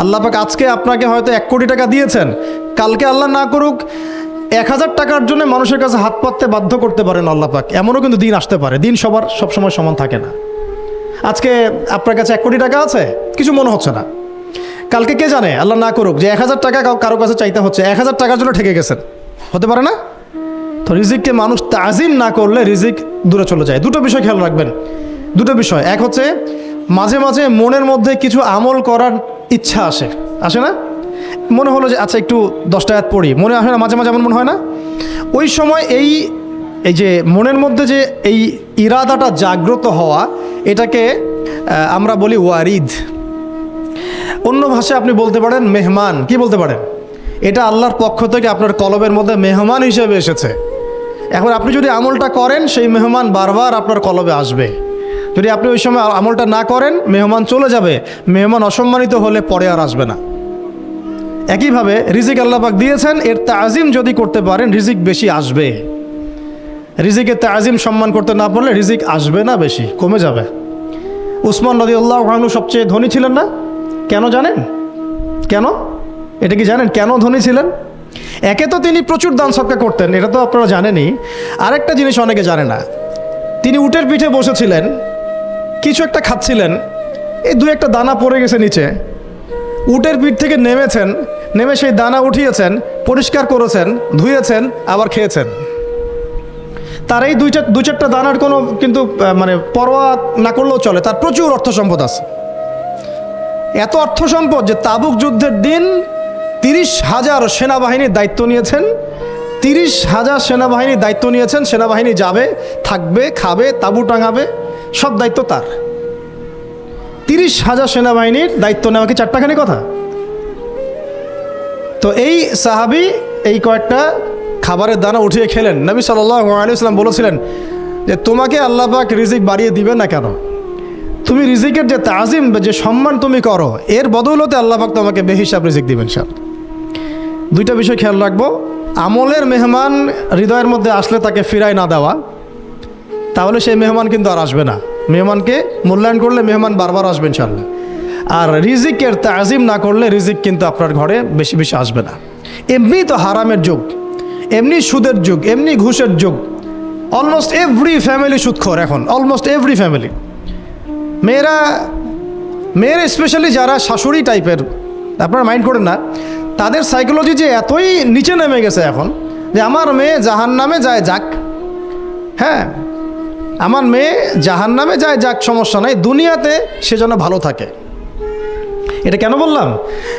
আল্লাহ পাক আজকে আপনাকে হয়তো 1 কোটি টাকা দিয়েছেন, কালকে আল্লাহ না করুক 1000 টাকার জন্য মানুষের কাছে হাত পাততে বাধ্য করতে পারেন আল্লাহ পাক। এমনও কিন্তু দিন আসতে পারে, দিন সবসময় সমান থাকে না। আজকে আপনার কাছে 1 কোটি টাকা আছে, কিছু মনে হচ্ছে না, কালকে কে জানে আল্লাহ না করুক যে 1000 টাকা কারো কাছে চাইতে হচ্ছে, 1000 টাকার জন্য ঠেকে গেছেন, হতে পারে না? তো রিজিককে মানুষ তাজিম না করলে রিজিক দূরে চলে যায়। দুটো বিষয় খেয়াল রাখবেন, দুটো বিষয়। এক হচ্ছে মাঝে মাঝে মনের মধ্যে কিছু আমল করার ইচ্ছা আসে না? মনে হলো যে আচ্ছা একটু 10টা আয়াত পড়ি, মনে আসে না? মাঝে মাঝে এমন মনে হয় না? ওই সময় এই যে মনের মধ্যে যে এই ইরাদাটা জাগ্রত হওয়া, এটাকে আমরা বলি ওয়ারিদ। অন্য ভাষায় আপনি বলতে পারেন মেহমান। কি বলতে পারেন? এটা আল্লাহর পক্ষ থেকে আপনার কলবের মধ্যে মেহমান হিসেবে এসেছে। এখন আপনি যদি আমলটা করেন, সেই মেহমান বারবার আপনার কলবে আসবে। যদি আপনি ওই সময় আমলটা না করেন, মেহমান চলে যাবে, মেহমান অসম্মানিত হলে পরে আর আসবে না। একইভাবে রিজিক আল্লাহ পাক দিয়েছেন, এর তাজিম যদি করতে পারেন রিজিক বেশি আসবে। রিজিকের তাজিম সম্মান করতে না পারলে রিজিক আসবে না, বেশি কমে যাবে। উসমান রাদিয়াল্লাহু আনহু সবচেয়ে ধনী ছিলেন না? কেন জানেন? কেন? এটা কি জানেন কেন ধনী ছিলেন? একে তো তিনি প্রচুর দান সদকা করতেন, এটা তো আপনারা জানেনই। আরেকটা জিনিস অনেকে জানে না, তিনি উটের পিঠে বসেছিলেন, কিছু একটা খাচ্ছিলেন, এই 2-1টা দানা পড়ে গেছে নিচে। উটের পিঠ থেকে নেমেছেন, নেমে সেই দানা উঠিয়েছেন, পরিষ্কার করেছেন, ধুয়েছেন, আবার খেয়েছেন। তার এই 2-4টা দানার কোনো কিন্তু মানে পরোয়া না করলেও চলে, তার প্রচুর অর্থ সম্পদ আছে। এত অর্থ সম্পদ যে তাবুক যুদ্ধের দিন 30,000 সেনাবাহিনীর দায়িত্ব নিয়েছেন। 30,000 সেনাবাহিনীর দায়িত্ব নিয়েছেন। সেনাবাহিনী যাবে, থাকবে, খাবে, তাঁবু টাঙাবে, সব দায়িত্ব তার। 30,000 সেনাবাহিনীর দায়িত্ব নেওয়া কি চারটাখানি কথা? তো এই সাহাবী এই কয়েকটা খাবারের দানা উঠিয়ে খেলেন। নবী সাল্লাল্লাহু আলাইহি ওয়াসাল্লাম বলেছিলেন যে তোমাকে আল্লাহ পাক রিজিক বাড়িয়ে দিবে না কেন? তুমি রিজিকের যে তাজিম, যে সম্মান তুমি করো, এর বদৌলতে আল্লাহ পাক তোমাকে বেহিসাব রিজিক দিবেন। সব দুইটা বিষয় খেয়াল রাখবো। আমলের মেহমান হৃদয়ের মধ্যে আসলে তাকে ফিরায় না দেওয়া, তাহলে সেই মেহমান কিন্তু আর আসবে না। মেহমানকে মূল্যায়ন করলে মেহমান বারবার আসবে ইনশাআল্লাহ। আর রিজিকের তাজিম না করলে রিজিক কিন্তু আপনার ঘরে বেশি বেশি আসবে না। এমনি তো হারামের যুগ, এমনি সুদের যুগ, এমনি ঘুষের যুগ। অলমোস্ট এভরি ফ্যামিলি সুদখোর এখন, অলমোস্ট এভরি ফ্যামিলি। মেয়েরা স্পেশালি যারা শাশুড়ি টাইপের, আপনারা মাইন্ড করেন না, তাদের সাইকোলজি যে এতই নিচে নেমে গেছে এখন যে আমার মেয়ে জাহান্নামে যায় যাক। হ্যাঁ, আমার মেয়ে জাহান্নামে যায় যাক, সমস্যা নাই, দুনিয়াতে সে যেন ভালো থাকে। এটা কেন বললাম?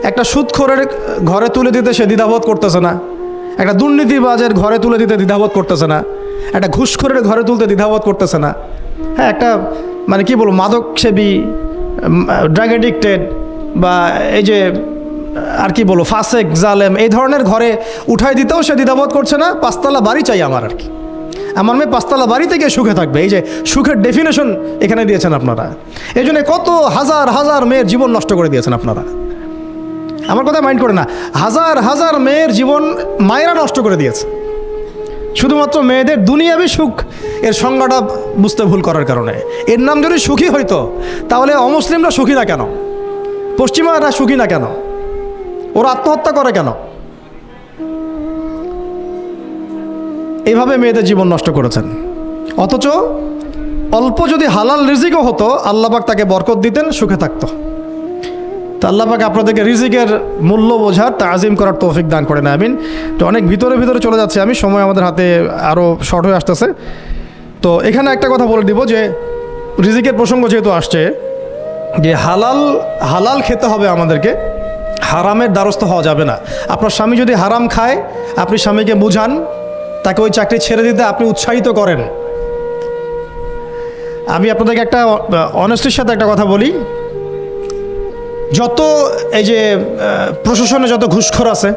একটা সুদখোরের ঘরে তুলে দিতে সে দ্বিধাবোধ করতেছে না, একটা দুর্নীতিবাজের ঘরে তুলে দিতে দ্বিধাবোধ করতেছে না, একটা ঘুষখোরের ঘরে তুলতে দ্বিধাবোধ করতেছে না। হ্যাঁ, একটা মানে কি বলবো, মাদকসেবী, ড্রাগ এডিক্টেড, বা এই যে আর কি বলবো ফাসেক, জালেম, এই ধরনের ঘরে উঠাই দিতেও সে দ্বিধাবোধ করছে না। 5তলা বাড়ি চাই আমার, আর কি আমার মেয়ে 5তলা বাড়ি থেকে সুখে থাকবে। এই যে সুখের ডেফিনেশন এখানে দিয়েছেন আপনারা। এই জন্য কত হাজার হাজার মেয়ের জীবন নষ্ট করে দিয়েছেন আপনারা। আমার কথা মাইন্ড করে না, হাজার হাজার মেয়ের জীবন মায়েরা নষ্ট করে দিয়েছে, শুধুমাত্র মেয়েদের দুনিয়াবি সুখ এর সংজ্ঞাটা বুঝতে ভুল করার কারণে। এর নাম যদি সুখী হইতো, তাহলে অমুসলিমরা সুখী না কেন? পশ্চিমারা সুখী না কেন? ওরা আত্মহত্যা করে কেন? এইভাবে মেয়েদের জীবন নষ্ট করেছেন। অথচ অল্প যদি হালাল রিজিকও হতো, আল্লাহ পাক তাকে বরকত দিতেন, সুখে থাকতো। তো আল্লাহ পাক আপনাদেরকে রিজিকের মূল্য বোঝার, তাজিম করার তৌফিক দান করেন, আমিন। তো অনেক ভিতরে চলে যাচ্ছে আমি, সময় আমাদের হাতে আরও শর্ট হয়ে আসতেছে। তো এখানে একটা কথা বলে দিব যে রিজিকের প্রসঙ্গ যেহেতু আসছে, যে হালাল খেতে হবে আমাদেরকে, হারামের দ্বারস্থ হওয়া যাবে না। আপনার স্বামী যদি হারাম খায়, আপনি স্বামীকে বুঝান, তাকে ওই চাকরি ছেড়ে দিতে আপনি উৎসাহিত করেন। আমি আপনাদেরকে একটা অনেস্টির সাথে একটা কথা বলি, যত এই যে প্রশাসনে যত ঘুষখোর আছে,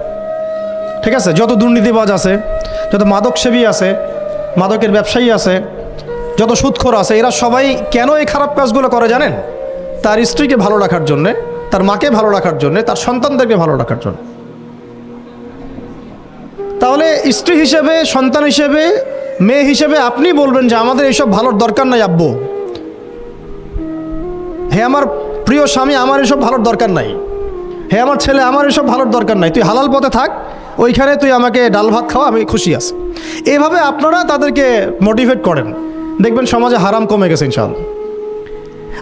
ঠিক আছে, যত দুর্নীতিবাজ আছে, যত মাদকসেবী আছে, মাদকের ব্যবসায়ী আছে, যত সুদখোর আছে, এরা সবাই কেন এই খারাপ কাজগুলো করে জানেন? তার স্ত্রীকে ভালো রাখার জন্যে, তার মাকে ভালো রাখার জন্যে, তার সন্তানদেরকে ভালো রাখার জন্য। তাহলে স্ত্রী হিসেবে, সন্তান হিসেবে, মেয়ে হিসেবে আপনি বলবেন যে আমাদের এইসব ভালোর দরকার নাই আব্বু, হে আমার প্রিয় স্বামী, আমার এসব ভালোর দরকার নাই। হে আমার ছেলে, আমার এসব ভালোর দরকার নাই, তুই হালাল পথে থাক, ওইখানে তুই আমাকে ডাল ভাত খাওয়া, আমি খুশি আছি। এইভাবে আপনারা তাদেরকে মোটিভেট করেন, দেখবেন সমাজে হারাম কমে গেছে ইনশাআল্লাহ।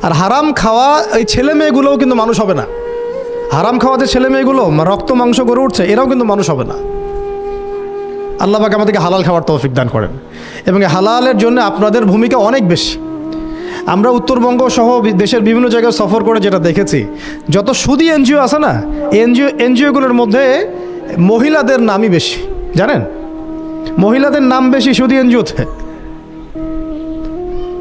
আর হারাম খাওয়া এই ছেলে মেয়েগুলোও কিন্তু মানুষ হবে না। হারাম খাওয়া যে ছেলে মেয়েগুলো রক্ত মাংস করে উঠছে, এরাও কিন্তু মানুষ হবে না। আল্লাহ পাক আমাদেরকে হালাল খাওয়ার তৌফিক দান করেন, এবং এই হালালের জন্য আপনাদের ভূমিকা অনেক বেশি। আমরা উত্তরবঙ্গ সহ দেশের বিভিন্ন জায়গায় সফর করে যেটা দেখেছি, যত সুদী এনজিও আছে না, এনজিওগুলোর মধ্যে মহিলাদের নামই বেশি, জানেন? মহিলাদের নাম বেশি সুদী এনজিওতে।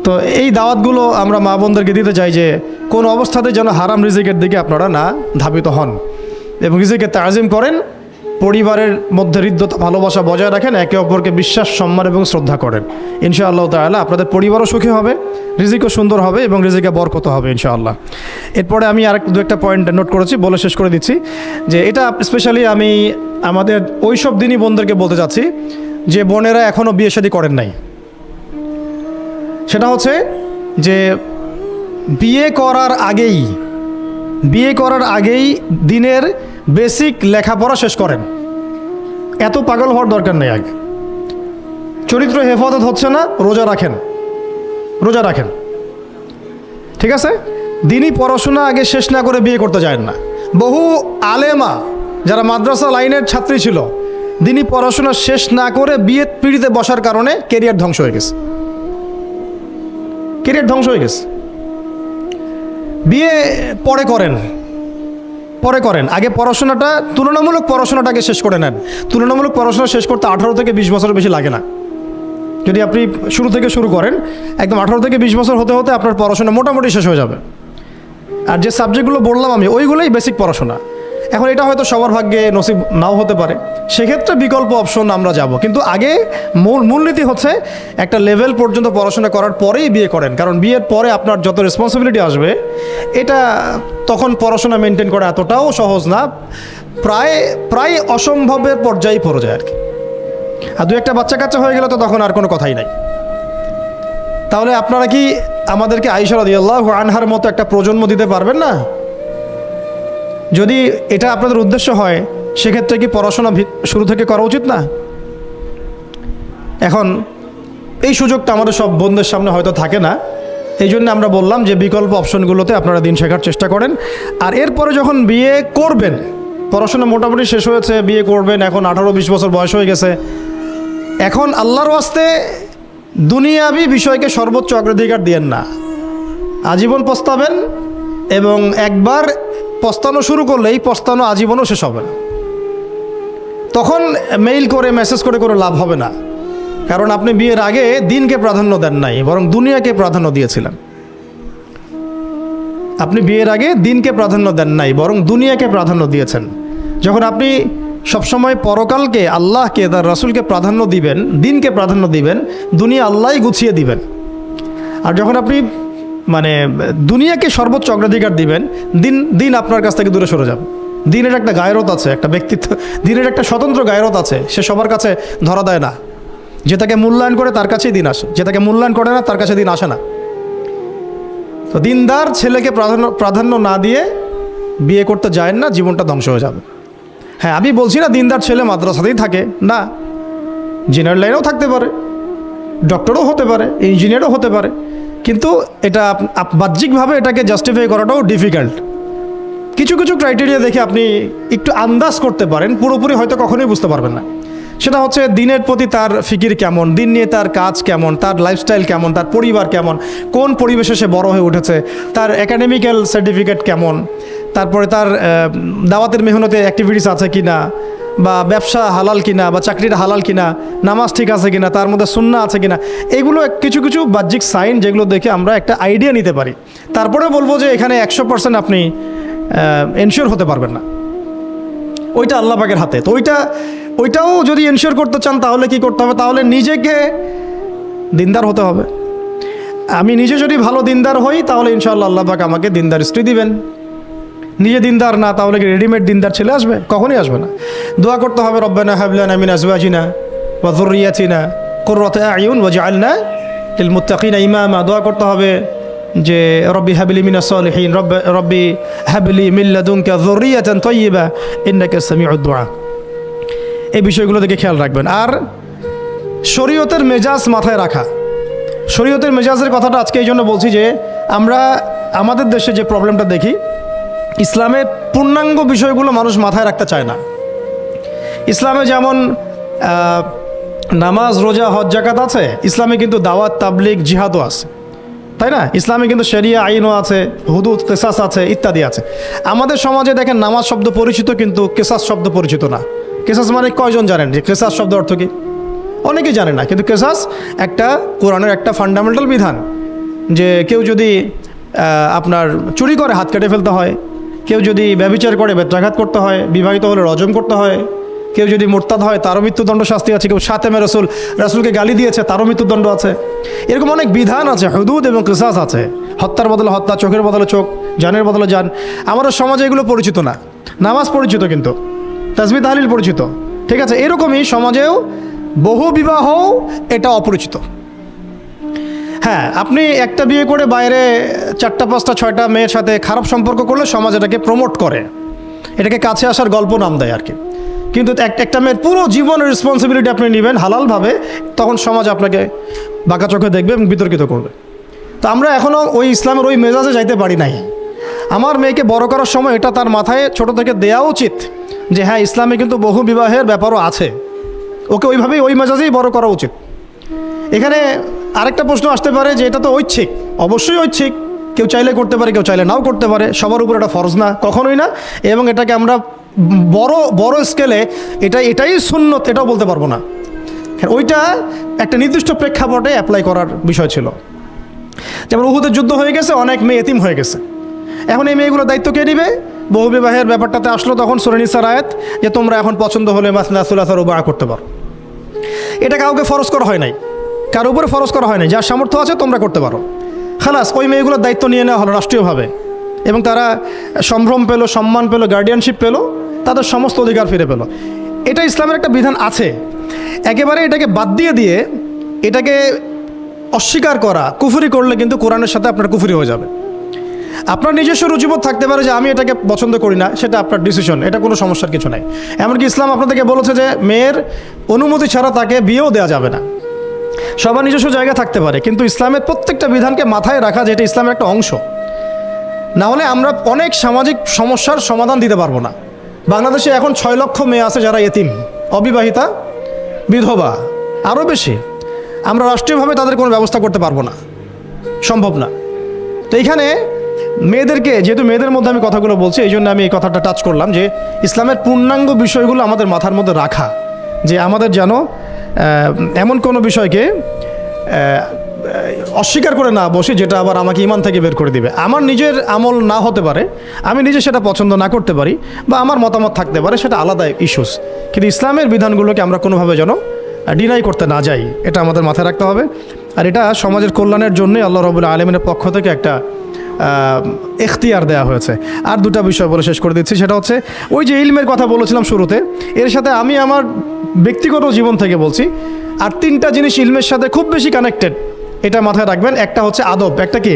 তো এই দাওয়াতগুলো আমরা মা বোনদেরকে দিতে চাই যে কোন অবস্থাতে যেন হারাম রিজিকের দিকে আপনারা না ধাবিত হন, এবং রিজিকের তাজিম করেন, পরিবারের মধ্যে হৃদ্যতা ভালোবাসা বজায় রাখেন, একে অপরকে বিশ্বাস, সম্মান এবং শ্রদ্ধা করেন। ইনশাআল্লাহ তাআলা আপনাদের পরিবারও সুখী হবে, রিজিকও সুন্দর হবে, এবং রিজিকে বরকত হবে ইনশাআল্লাহ। এরপরে আমি দু একটা পয়েন্ট নোট করেছি, বলে শেষ করে দিচ্ছি যে এটা স্পেশালি আমি আমাদের ওইসব দিনই বোনদেরকে বলতে চাচ্ছি যে বোনেরা এখনও বিয়ে শাদী করেন নাই। সেটা হচ্ছে যে বিয়ে করার আগেই দিনের বেসিক লেখাপড়া শেষ করেন। এত পাগল হওয়ার দরকার নেই। আগে চরিত্র হেফাজত হচ্ছে না, রোজা রাখেন, ঠিক আছে? দিনই পড়াশোনা আগে শেষ না করে বিয়ে করতে যায় না। বহু আলেমা যারা মাদ্রাসা লাইনের ছাত্রী ছিল, দিনই পড়াশোনা শেষ না করে বিয়ে পিড়িতে বসার কারণে কেরিয়ার ধ্বংস হয়ে গেছে। বিয়ে পরে করেন, আগে পড়াশোনাটা, তুলনামূলক পড়াশোনাটাকে শেষ করে নেন। তুলনামূলক পড়াশোনা শেষ করতে 18 থেকে 20 বছর বেশি লাগে না। যদি আপনি শুরু করেন, একদম 18 থেকে 20 বছর হতে হতে আপনার পড়াশোনা মোটামুটি শেষ হয়ে যাবে। আর যে সাবজেক্টগুলো বললাম আমি, ওইগুলোই বেসিক পড়াশোনা। এখন এটা হয়তো সবার ভাগ্যে নসিব নাও হতে পারে, সেক্ষেত্রে বিকল্প অপশন আমরা যাব। কিন্তু আগে মূলনীতি হচ্ছে একটা লেভেল পর্যন্ত পড়াশোনা করার পরেই বিয়ে করেন, কারণ বিয়ের পরে আপনার যত রেসপন্সিবিলিটি আসবে, এটা তখন পড়াশোনা মেনটেন করা এতটাও সহজ না, প্রায় অসম্ভবের পর্যায়ে পড়ে যায় আর কি। আর দু একটা বাচ্চা কাচ্চা হয়ে গেলে তো তখন আর কোনো কথাই নাই। তাহলে আপনারা কি আমাদেরকে আয়েশা রাদিয়াল্লাহু আনহার মতো একটা প্রজন্ম দিতে পারবেন না? যদি এটা আপনাদের উদ্দেশ্য হয়, সেক্ষেত্রে কি পড়াশোনা শুরু থেকে করা উচিত না? এখন এই সুযোগটা আমাদের সব বোনদের সামনে হয়তো থাকে না, এই জন্য আমরা বললাম যে বিকল্প অপশনগুলোতে আপনারা দিন শেখার চেষ্টা করেন। আর এরপরে যখন বিয়ে করবেন, পড়াশোনা মোটামুটি শেষ হয়েছে, বিয়ে করবেন, এখন 18-20 বছর বয়স হয়ে গেছে, এখন আল্লাহর ওয়াস্তে দুনিয়াবি বিষয়কে সর্বোচ্চ অগ্রাধিকার দিয়েন না। আজীবন পস্তাবেন, এবং একবার পস্তানো শুরু করলে এই পস্তানো আজীবনও শেষ হবে না। তখন মেইল করে, মেসেজ করে কোনো লাভ হবে না, কারণ আপনি বিয়ের আগে দিনকে প্রাধান্য দেন নাই, বরং দুনিয়াকে প্রাধান্য দিয়েছিলেন। আপনি বিয়ের আগে দিনকে প্রাধান্য দেন নাই, বরং দুনিয়াকে প্রাধান্য দিয়েছেন। যখন আপনি সবসময় পরকালকে, আল্লাহকে, তার রাসূলকে প্রাধান্য দিবেন, দিনকে প্রাধান্য দিবেন, দুনিয়া আল্লাহই গুছিয়ে দিবেন। আর যখন আপনি দুনিয়াকে সর্বোচ্চ অগ্রাধিকার দিবেন, দিন আপনার কাছ থেকে দূরে সরে যাবে। দিনের একটা গায়রত আছে, একটা ব্যক্তিত্ব, দিনের একটা স্বতন্ত্র গায়রত আছে, সে সবার কাছে ধরা দেয় না। যে তাকে মূল্যায়ন করে তার কাছেই দিন আসে, যে তাকে মূল্যায়ন করে না তার কাছে দিন আসে না। তো দিনদার ছেলেকে প্রাধান্য না দিয়ে বিয়ে করতে যায় না, জীবনটা ধ্বংস হয়ে যাবে। হ্যাঁ, আমি বলছি না দিনদার ছেলে মাদ্রাসাতেই থাকে, না, জেনারেল লাইনেও থাকতে পারে, ডক্টরও হতে পারে, ইঞ্জিনিয়ারও হতে পারে, কিন্তু এটা বাহ্যিকভাবে এটাকে জাস্টিফাই করাটাও ডিফিকাল্ট। কিছু ক্রাইটেরিয়া দেখে আপনি একটু আন্দাজ করতে পারেন, পুরোপুরি হয়তো কখনোই বুঝতে পারবেন না। সেটা হচ্ছে দিনের প্রতি তার ফিকির কেমন, দিন নিয়ে তার কাজ কেমন, তার লাইফস্টাইল কেমন, তার পরিবার কেমন, কোন পরিবেশে সে বড় হয়ে উঠেছে, তার একাডেমিক্যাল সার্টিফিকেট কেমন, তারপরে তার দাওয়াতের মেহনতে অ্যাক্টিভিটিস আছে কিনা, বা ব্যবসা হালাল কিনা, বা চাকরিটা হালাল কিনা, নামাজ ঠিক আছে কিনা, তার মধ্যে সুন্নাহ আছে কিনা, এগুলো কিছু বাহ্যিক সাইন যেগুলো দেখে আমরা একটা আইডিয়া নিতে পারি। তারপরে বলবো যে এখানে 100% আপনি এনশিওর হতে পারবেন না, ওইটা আল্লাহ পাকের হাতে। তো ওইটাও যদি এনশিওর করতে চান তাহলে কি করতে হবে? তাহলে নিজেকে দিনদার হতে হবে। আমি নিজে যদি ভালো দিনদার হই তাহলে ইনশাআল্লাহ আল্লাহ পাক আমাকে দিনদার স্ত্রী দিবেন। নিজে দিনদার না, তাহলে কি রেডিমেড দিনদার ছেলে আসবে? কখনই আসবে না। দোয়া করতে হবে, রব্বানা হাব লানা মিন আজওয়াজিনা ওয়া যুররিয়াতিনা কুররাতা আ'য়ুন ওয়াজআলনা লিল মুত্তাকিনা ইমামা। দোয়া করতে হবে, যে রব্বি হাবলি মিনাস সালিহিন, রব্বি হাবলি মিন লাদুনকা যুররিয়াতান তাইয়্যিবা ইন্নাকা সামিউদ দুআ। এই বিষয়গুলো দিকে খেয়াল রাখবেন। আর শরীয়তের মেজাজ মাথায় রাখা। শরীয়তের মেজাজের কথাটা আজকে এই জন্য বলছি যে আমরা আমাদের দেশে যে প্রবলেমটা দেখি, ইসলামের পূর্ণাঙ্গ বিষয়গুলো মানুষ মাথায় রাখতে চায় না। ইসলামে যেমন নামাজ, রোজা, হজ, যাকাত আছে, ইসলামে কিন্তু দাওয়াত, তাবলিগ, জিহাদও আছে, তাই না? ইসলামে কিন্তু শরিয়া আইনও আছে, হুদুদ, কেসাস আছে, ইত্যাদি আছে। আমাদের সমাজে দেখেন নামাজ শব্দ পরিচিত কিন্তু কেসাস শব্দ পরিচিত না। কেসাস মানে কয়জন জানেন যে কেসাস শব্দ অর্থ কি? অনেকেই জানে না। কিন্তু কেসাস একটা কোরআনের একটা ফান্ডামেন্টাল বিধান যে কেউ যদি আপনার চুরি করে হাত কেটে ফেলতে হয়, কেউ যদি ব্যভিচার করে বেত্রাঘাত করতে হয়, বিবাহিত হলে রজম করতে হয়, কেউ যদি মোরতাদ হয় তারও মৃত্যুদণ্ড শাস্তি আছে, কেউ শাতেমে রাসূলকে গালি দিয়েছে তারও মৃত্যুদণ্ড আছে। এরকম অনেক বিধান আছে, হুদুদ এবং কিসাস আছে। হত্যার বদলে হত্যা, চোখের বদলে চোখ, জানের বদলে জান। আমাদের সমাজে এগুলো পরিচিত না। নামাজ পরিচিত কিন্তু, তাসবিহ তাহলিল পরিচিত, ঠিক আছে? এরকমই সমাজেও বহু বিবাহ এটা অপরিচিত। হ্যাঁ, আপনি একটা বিয়ে করে বাইরে 4টা 5টা 6টা মেয়ের সাথে খারাপ সম্পর্ক করলে সমাজ এটাকে প্রমোট করে, এটাকে কাছে আসার গল্প নাম দেয় আর কি। কিন্তু একটা মেয়ের পুরো জীবনের রেসপন্সিবিলিটি আপনি নেবেন হালালভাবে, তখন সমাজ আপনাকে বাঁকা চোখে দেখবে এবং বিতর্কিত করবে। তো আমরা এখনও ওই ইসলামের ওই মেজাজে যাইতে পারি নাই। আমার মেয়েকে বড় করার সময় এটা তার মাথায় ছোট থেকে দেওয়া উচিত যে হ্যাঁ, ইসলামে কিন্তু বহু বিবাহের ব্যাপারও আছে, ওকে ওইভাবেই ওই মেজাজেই বড় করা উচিত। এখানে আরেকটা প্রশ্ন আসতে পারে যে এটা তো ঐচ্ছিক। অবশ্যই ঐচ্ছিক, কেউ চাইলে করতে পারে, কেউ চাইলে নাও করতে পারে, সবার উপর এটা ফরজ না, কখনোই না। এবং এটাকে আমরা বড় স্কেলে এটাই সুন্নত এটাও বলতে পারবো না। ওইটা একটা নির্দিষ্ট প্রেক্ষাপটে অ্যাপ্লাই করার বিষয় ছিল। যেমন উহুদের যুদ্ধ হয়ে গেছে, অনেক মেয়ে এতিম হয়ে গেছে, এখন এই মেয়েগুলোর দায়িত্ব কে নেবে? বহু বিবাহের ব্যাপারটাতে আসলো তখন সূরা নিসার আয়াত যে তোমরা এখন পছন্দ হলে মাসনা সুলাসা রুবা করতে পারো। এটা কাউকে ফরজ করা হয় নাই, কার উপরে ফরজ করা হয় নাই। যার সামর্থ্য আছে তোমরা করতে পারো, খালাস। ওই মেয়েগুলোর দায়িত্ব নিয়ে নেওয়া হলো রাষ্ট্রীয়ভাবে, এবং তারা সম্ভ্রম পেলো, সম্মান পেলো, গার্ডিয়ানশিপ পেলো, তাদের সমস্ত অধিকার ফিরে পেলো। এটা ইসলামের একটা বিধান আছে। একেবারে এটাকে বাদ দিয়ে এটাকে অস্বীকার করা, কুফরি করলে কিন্তু কোরআনের সাথে আপনার কুফরি হয়ে যাবে। আপনার নিজস্ব রুচিবোধ থাকতে পারে যে আমি এটাকে পছন্দ করি না, সেটা আপনার ডিসিশন, এটা কোনো সমস্যার কিছু নাই। এমনকি ইসলাম আপনাদেরকে বলেছে যে মেয়ের অনুমতি ছাড়া তাকে বিয়েও দেওয়া যাবে না। সবার নিজস্ব জায়গা থাকতে পারে, কিন্তু ইসলামের প্রত্যেকটা বিধানকে মাথায় রাখা যে এটা ইসলামের একটা অংশ। না হলে আমরা অনেক সামাজিক সমস্যার সমাধান দিতে পারবো না। বাংলাদেশে এখন 6 লক্ষ মেয়ে আছে যারা এতিম, অবিবাহিতা, বিধবা, আরও বেশি। আমরা রাষ্ট্রীয়ভাবে তাদের কোনো ব্যবস্থা করতে পারবো না, সম্ভব না। তো এইখানে মেয়েদেরকে, যেহেতু মেয়েদের মধ্যে আমি কথাগুলো বলছি, এই জন্য আমি এই কথাটা টাচ করলাম যে ইসলামের পূর্ণাঙ্গ বিষয়গুলো আমাদের মাথার মধ্যে রাখা, যে আমাদের যেন এমন কোনো বিষয়কে অস্বীকার করে না বসি যেটা আবার আমাকে ইমান থেকে বের করে দিবে। আমার নিজের আমল না হতে পারে, আমি নিজে সেটা পছন্দ না করতে পারি, বা আমার মতামত থাকতে পারে, সেটা আলাদা ইস্যুস। কিন্তু ইসলামের বিধানগুলোকে আমরা কোনোভাবে যেন ডিনাই করতে না যাই, এটা আমাদের মাথায় রাখতে হবে। আর এটা সমাজের কল্যাণের জন্যই আল্লাহ রাব্বুল আলামিনের পক্ষ থেকে একটা এখতিয়ার দেওয়া হয়েছে। আর দুটা বিষয় বলে শেষ করে দিচ্ছি, সেটা হচ্ছে ওই যে ইলমের কথা বলেছিলাম শুরুতে, এর সাথে আমি আমার ব্যক্তিগত জীবন থেকে বলছি আর 3টা জিনিস ইলমের সাথে খুব বেশি কানেক্টেড, এটা মাথায় রাখবেন। একটা হচ্ছে আদব। একটা কি?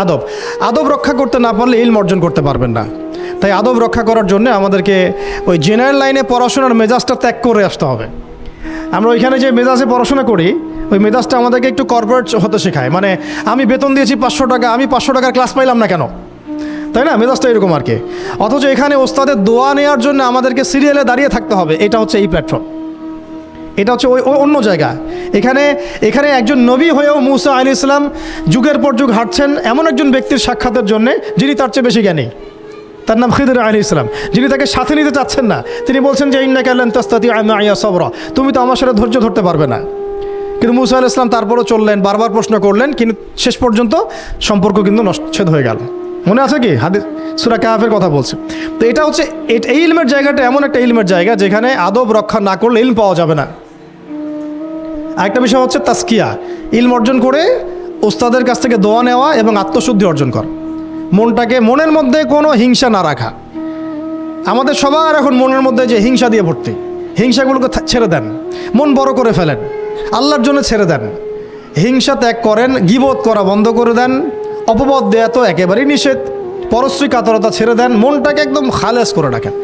আদব। আদব রক্ষা করতে না পারলে ইলম অর্জন করতে পারবেন না। তাই আদব রক্ষা করার জন্য আমাদেরকে ওই জেনারেল লাইনে পড়াশোনার মেজাজটা ত্যাগ করে আসতে হবে। আমরা ওইখানে যে মেজাজে পড়াশোনা করি, ওই মেজাজটা আমাদেরকে একটু কর্পোরেট হতে শেখায়। মানে আমি বেতন দিয়েছি 500 টাকা, আমি 500 টাকার ক্লাস পাইলাম না কেন, তাই না? মেজাজটা এরকম আর কি। অথচ এখানে ওস্তাদের দোয়া নেওয়ার জন্য আমাদেরকে সিরিয়ালে দাঁড়িয়ে থাকতে হবে। এটা হচ্ছে এই প্ল্যাটফর্ম, এটা হচ্ছে ওই অন্য জায়গা। এখানে একজন নবী হয়েও মুসা আলাইহিস সালাম যুগের পর যুগ হাঁটছেন এমন একজন ব্যক্তির সাক্ষাতের জন্য যিনি তার চেয়ে বেশি জ্ঞানী। তার নাম খিদর আলাইহিস সালাম, যিনি তাকে সাথে নিতে চাচ্ছেন না। তিনি বলছেন যে ইন্নাকা লান তাস্তাতিআ মাইয়া সাবরা, তুমি তো আমার সাথে ধৈর্য ধরতে পারবে না। কিন্তু মুসা আলাইহিস সালাম তারপরও চললেন, বারবার প্রশ্ন করলেন, কিন্তু শেষ পর্যন্ত সম্পর্ক কিন্তু নচ্ছেদ হয়ে গেল। মনে আছে কি? হাদিস সূরা কাহফের কথা বলছে। তো এটা হচ্ছে এই ইলমের জায়গাটা এমন একটা ইলমের জায়গা যেখানে আদব রক্ষা না করলে ইলম পাওয়া যাবে না। আরেকটা বিষয় হচ্ছে তাসকিয়া, ইলম অর্জন করে ওস্তাদের কাছ থেকে দোয়া নেওয়া এবং আত্মশুদ্ধি অর্জন করা। মনের মধ্যে কোনো হিংসা না রাখা। আমাদের সবার এখন মনের মধ্যে যে হিংসা দিয়ে ভর্তি, হিংসাগুলোকে ছেড়ে দেন, মন বড় করে ফেলেন, আল্লাহর জন্য ছেড়ে দেন, হিংসা ত্যাগ করেন, গীবত করা বন্ধ করে দেন, অপবাদ দেয়া তো একেবারেই নিষেধ। পরশ্রী কাতরতা ছেড়ে দেন, মনটাকে একদম খালেস করে রাখেন।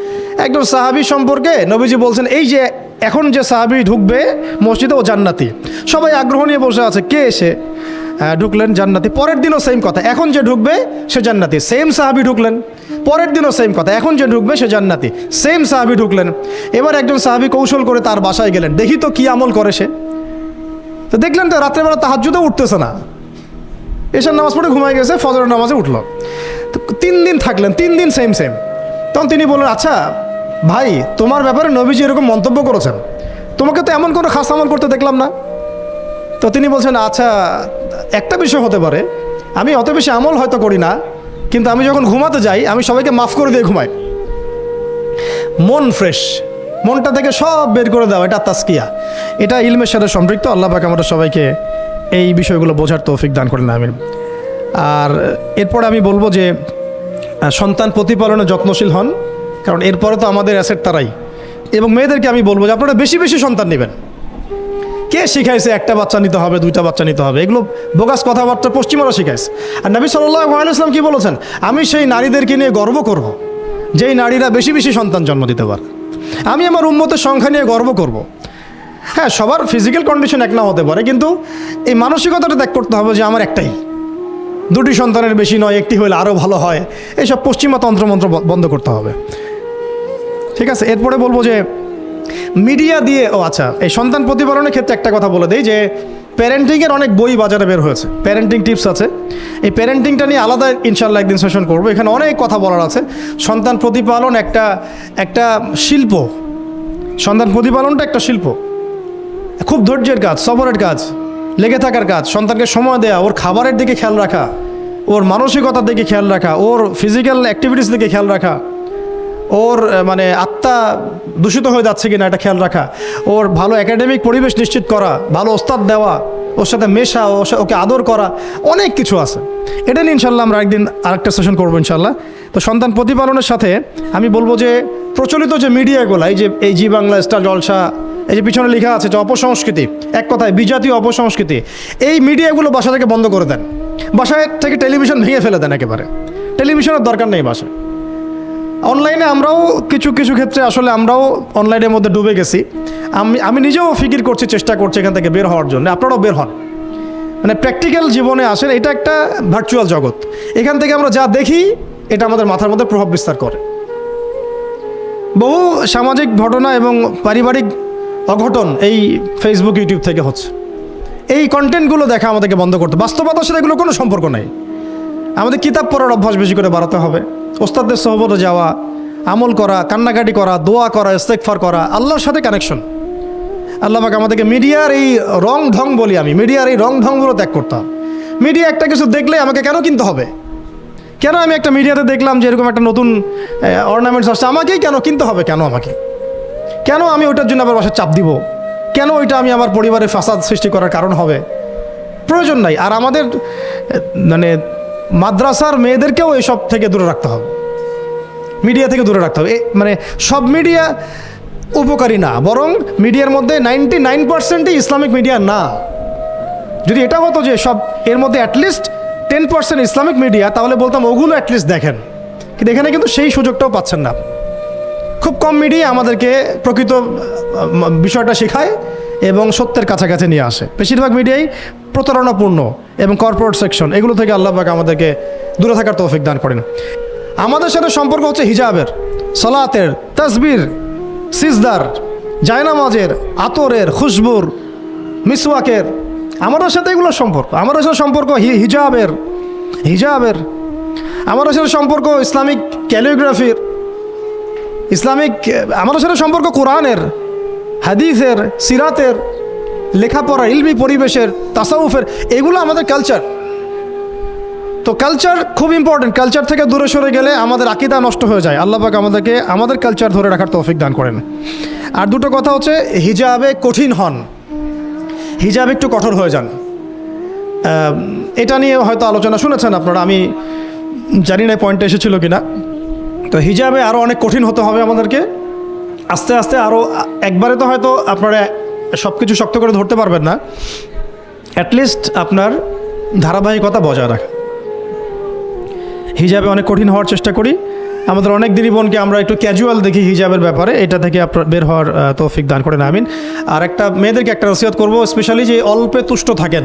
একজন সাহাবী সম্পর্কে নবীজি বলছেন, এই যে এখন যে সাহাবী ঢুকবে মসজিদে ও জান্নাতি। সবাই আগ্রহ নিয়ে বসে আছে, কে এসে ঢুকলেন জান্নাতি। পরের দিনও সেম কথা, এখন যে ঢুকবে সে জান্নাতি। সেম সাহাবী ঢুকলেন, পরের দিনও সেম কথা, এখন যে ঢুকবে সে জান্নাতি। সেম সাহাবী ঢুকলেন। এবার একজন সাহাবী কৌশল করে তার বাসায় গেলেন, দেখি তো কি আমল করে সে। তো দেখলেন তো রাত্রেবেলা তাহাজ্জুদেও উঠতেছে না, এশার নামাজ পড়ে ঘুমায় গেছে, ফজরের নামাজে উঠলো। তো 3 দিন থাকলেন, 3 দিন সেম। তখন তিনি বললেন, আচ্ছা ভাই, তোমার ব্যাপারে নবীজি এরকম মন্তব্য করেছেন, তোমাকে তো এমন কোনো খাস আমল করতে দেখলাম না। তো তিনি বলছেন, আচ্ছা একটা বিষয় হতে পারে, আমি অত বেশি আমল হয়তো করি না, কিন্তু আমি যখন ঘুমাতে যাই আমি সবাইকে মাফ করে দিয়ে ঘুমাই। মন ফ্রেশ, মনটা থেকে সব বের করে দেওয়া, এটা তাসকিয়া, এটা ইলমের সাথে সম্পৃক্ত। আল্লাহ পাক আমাদের সবাইকে এই বিষয়গুলো বোঝার তৌফিক দান করেন, আমিন। আর এরপরে আমি বলবো যে সন্তান প্রতিপালনে যত্নশীল হন, কারণ এরপরে তো আমাদের অ্যাসেট তারাই। এবং মেয়েদেরকে আমি বলবো যে আপনারা বেশি বেশি সন্তান নেবেন। কে শিখাইছে একটা বাচ্চা নিতে হবে, 2টা বাচ্চা নিতে হবে? এগুলো বোগাস কথাবার্তা পশ্চিমারা শিখাইছে। আর নবী সাল্লাল্লাহু আলাইহি ওয়াসাল্লাম কি বলেছেন? আমি সেই নারীদেরকে নিয়ে গর্ব করব যেই নারীরা বেশি বেশি সন্তান জন্ম দিতে পারে। আমি আমার উম্মতের সংখ্যা নিয়ে গর্ব করব। হ্যাঁ, সবার ফিজিক্যাল কন্ডিশন এক না হতে পারে, কিন্তু এই মানসিকতাটা ত্যাগ করতে হবে যে আমার একটাই, 2টি সন্তানের বেশি নয়, একটি হলে আরও ভালো হয়। এইসব পশ্চিমা তন্ত্রমন্ত্র বন্ধ করতে হবে, ঠিক আছে? এরপরে বলবো যে মিডিয়া দিয়ে, আচ্ছা, এই সন্তান প্রতিপালনের ক্ষেত্রে একটা কথা বলে দেই যে প্যারেন্টিংয়ের অনেক বই বাজারে বের হয়েছে, প্যারেন্টিং টিপস আছে। এই প্যারেন্টিংটা নিয়ে আলাদা ইনশাল্লাহ একদিন সেশন করবো, এখানে অনেক কথা বলার আছে। সন্তান প্রতিপালন একটা শিল্প, সন্তান প্রতিপালনটা একটা শিল্প, খুব ধৈর্যের কাজ, সবরের কাজ, লেগে থাকার কাজ। সন্তানকে সময় দেওয়া, ওর খাবারের দিকে খেয়াল রাখা, ওর মানসিকতার দিকে খেয়াল রাখা, ওর ফিজিক্যাল অ্যাক্টিভিটিস দিকে খেয়াল রাখা, ওর মানে আত্মা দূষিত হয়ে যাচ্ছে কিনা এটা খেয়াল রাখা, ওর ভালো একাডেমিক পরিবেশ নিশ্চিত করা, ভালো ওস্তাদ দেওয়া, ওর সাথে মেশা, ওকে আদর করা, অনেক কিছু আছে। এটা নিয়ে ইনশাল্লাহ আমরা একদিন আরেকটা সেশন করবো ইনশাল্লাহ। তো সন্তান প্রতিপালনের সাথে আমি বলবো যে প্রচলিত যে মিডিয়াগুলো, এই জি বাংলা, স্টার জলসা, এই যে পিছনে লেখা আছে যে অপসংস্কৃতি, এক কথায় বিজাতীয় অপসংস্কৃতি, এই মিডিয়াগুলো বাসা থেকে বন্ধ করে দেন। বাসায় থেকে টেলিভিশন ভেঙে ফেলে দেন একেবারে, টেলিভিশনের দরকার নেই বাসায়। অনলাইনে আমরাও কিছু ক্ষেত্রে আসলে আমরাও অনলাইনের মধ্যে ডুবে গেছি। আমি নিজেও ফিকির করছি, চেষ্টা করছি এখান থেকে বের হওয়ার জন্য। আপনারাও বের হন, মানে প্র্যাকটিক্যাল জীবনে আসেন। এটা একটা ভার্চুয়াল জগৎ, এখান থেকে আমরা যা দেখি এটা আমাদের মাথার মধ্যে প্রভাব বিস্তার করে। বহু সামাজিক ঘটনা এবং পারিবারিক অঘটন এই ফেসবুক, ইউটিউব থেকে হচ্ছে। এই কন্টেন্টগুলো দেখা আমাদেরকে বন্ধ করতে, বাস্তবতার সাথে এগুলো কোনো সম্পর্ক নেই। আমাদের কিতাব পড়ার অভ্যাস বেশি করে বাড়াতে হবে, ওস্তাদদের সহবতে যাওয়া, আমল করা, কান্নাকাটি করা, দোয়া করা, ইস্তেগফার করা, আল্লাহর সাথে কানেকশন। আল্লাহ পাক আমাদেরকে মিডিয়ার এই রং ঢং বলি আমি, মিডিয়ার এই রং ঢংগুলো ত্যাগ করতাম। মিডিয়া একটা কিছু দেখলে আমাকে কেন কিনতে হবে? কেন আমি একটা মিডিয়াতে দেখলাম যে এরকম একটা নতুন অর্নামেন্টস আসছে, আমাকেই কেন কিনতে হবে? কেন আমি ওইটার জন্য আবার বাসায় চাপ দিব? কেন ওইটা আমি আমার পরিবারে ফাসাদ সৃষ্টি করার কারণ হবে? প্রয়োজন নাই। আর আমাদের মানে মাদ্রাসার মেয়েদেরকেও এসব থেকে দূরে রাখতে হবে, মিডিয়া থেকে দূরে রাখতে হবে। মানে সব মিডিয়া উপকারী না, বরং মিডিয়ার মধ্যে 99%ই ইসলামিক মিডিয়া না। যদি এটা হতো যে সব এর মধ্যে অ্যাটলিস্ট 10% ইসলামিক মিডিয়া, তাহলে বলতাম ওগুলো অ্যাটলিস্ট দেখেন। কিন্তু এখানে কিন্তু সেই সুযোগটাও পাচ্ছেন না। খুব কম মিডিয়া আমাদেরকে প্রকৃত বিষয়টা শেখায় এবং সত্যের কাছাকাছি নিয়ে আসে। বেশিরভাগ মিডিয়াই প্রতারণাপূর্ণ এবং কর্পোরেট সেকশন, এগুলো থেকে আল্লাহ পাক আমাদেরকে দূরে থাকার তৌফিক দান করেন। আমাদের সাথে সম্পর্ক হচ্ছে হিজাবের, সালাতের, তাসবির, সিজদার, জায়নামাজের, আতরের, খুশবুর, মিসওয়াকের, আমাদের সাথে এগুলোর সম্পর্ক। আমাদের সাথে সম্পর্ক হিজাবের, আমাদের সাথে সম্পর্ক ইসলামিক ক্যালিগ্রাফির, আমাদের সাথে সম্পর্ক কোরআনের, হাদিসের, সিরাতের, লেখাপড়া, ইলমি পরিবেশের, তাসাউফের, এগুলো আমাদের কালচার। তো কালচার খুব ইম্পর্টেন্ট। কালচার থেকে দূরে সরে গেলে আমাদের আকীদা নষ্ট হয়ে যায়। আল্লাহ পাক আমাদেরকে আমাদের কালচার ধরে রাখার তৌফিক দান করেন। আর দুটো কথা হচ্ছে, হিজাবে কঠিন হন, হিজাব একটু কঠোর হয়ে যান। এটা নিয়ে হয়তো আলোচনা শুনেছেন আপনারা, আমি জানি না পয়েন্টটা এসেছিল কিনা। তো হিজাবে আরও অনেক কঠিন হতে হবে আমাদেরকে, আস্তে আস্তে আরও। একবারে তো হয়তো আপনারা সব কিছু শক্ত করে ধরতে পারবেন না, অ্যাটলিস্ট আপনার ধারাবাহিকতা বজায় রাখা। হিজাবে অনেক কঠিন হওয়ার চেষ্টা করি। আমাদের অনেক দিনই বোনকে আমরা একটু ক্যাজুয়াল দেখি হিজাবের ব্যাপারে, এটা থেকে আপনার বের হওয়ার তৌফিক দান করেন, আমিন। আর একটা মেয়েদেরকে একটা নসিহত করবো, স্পেশালি যে অল্পে তুষ্ট থাকেন,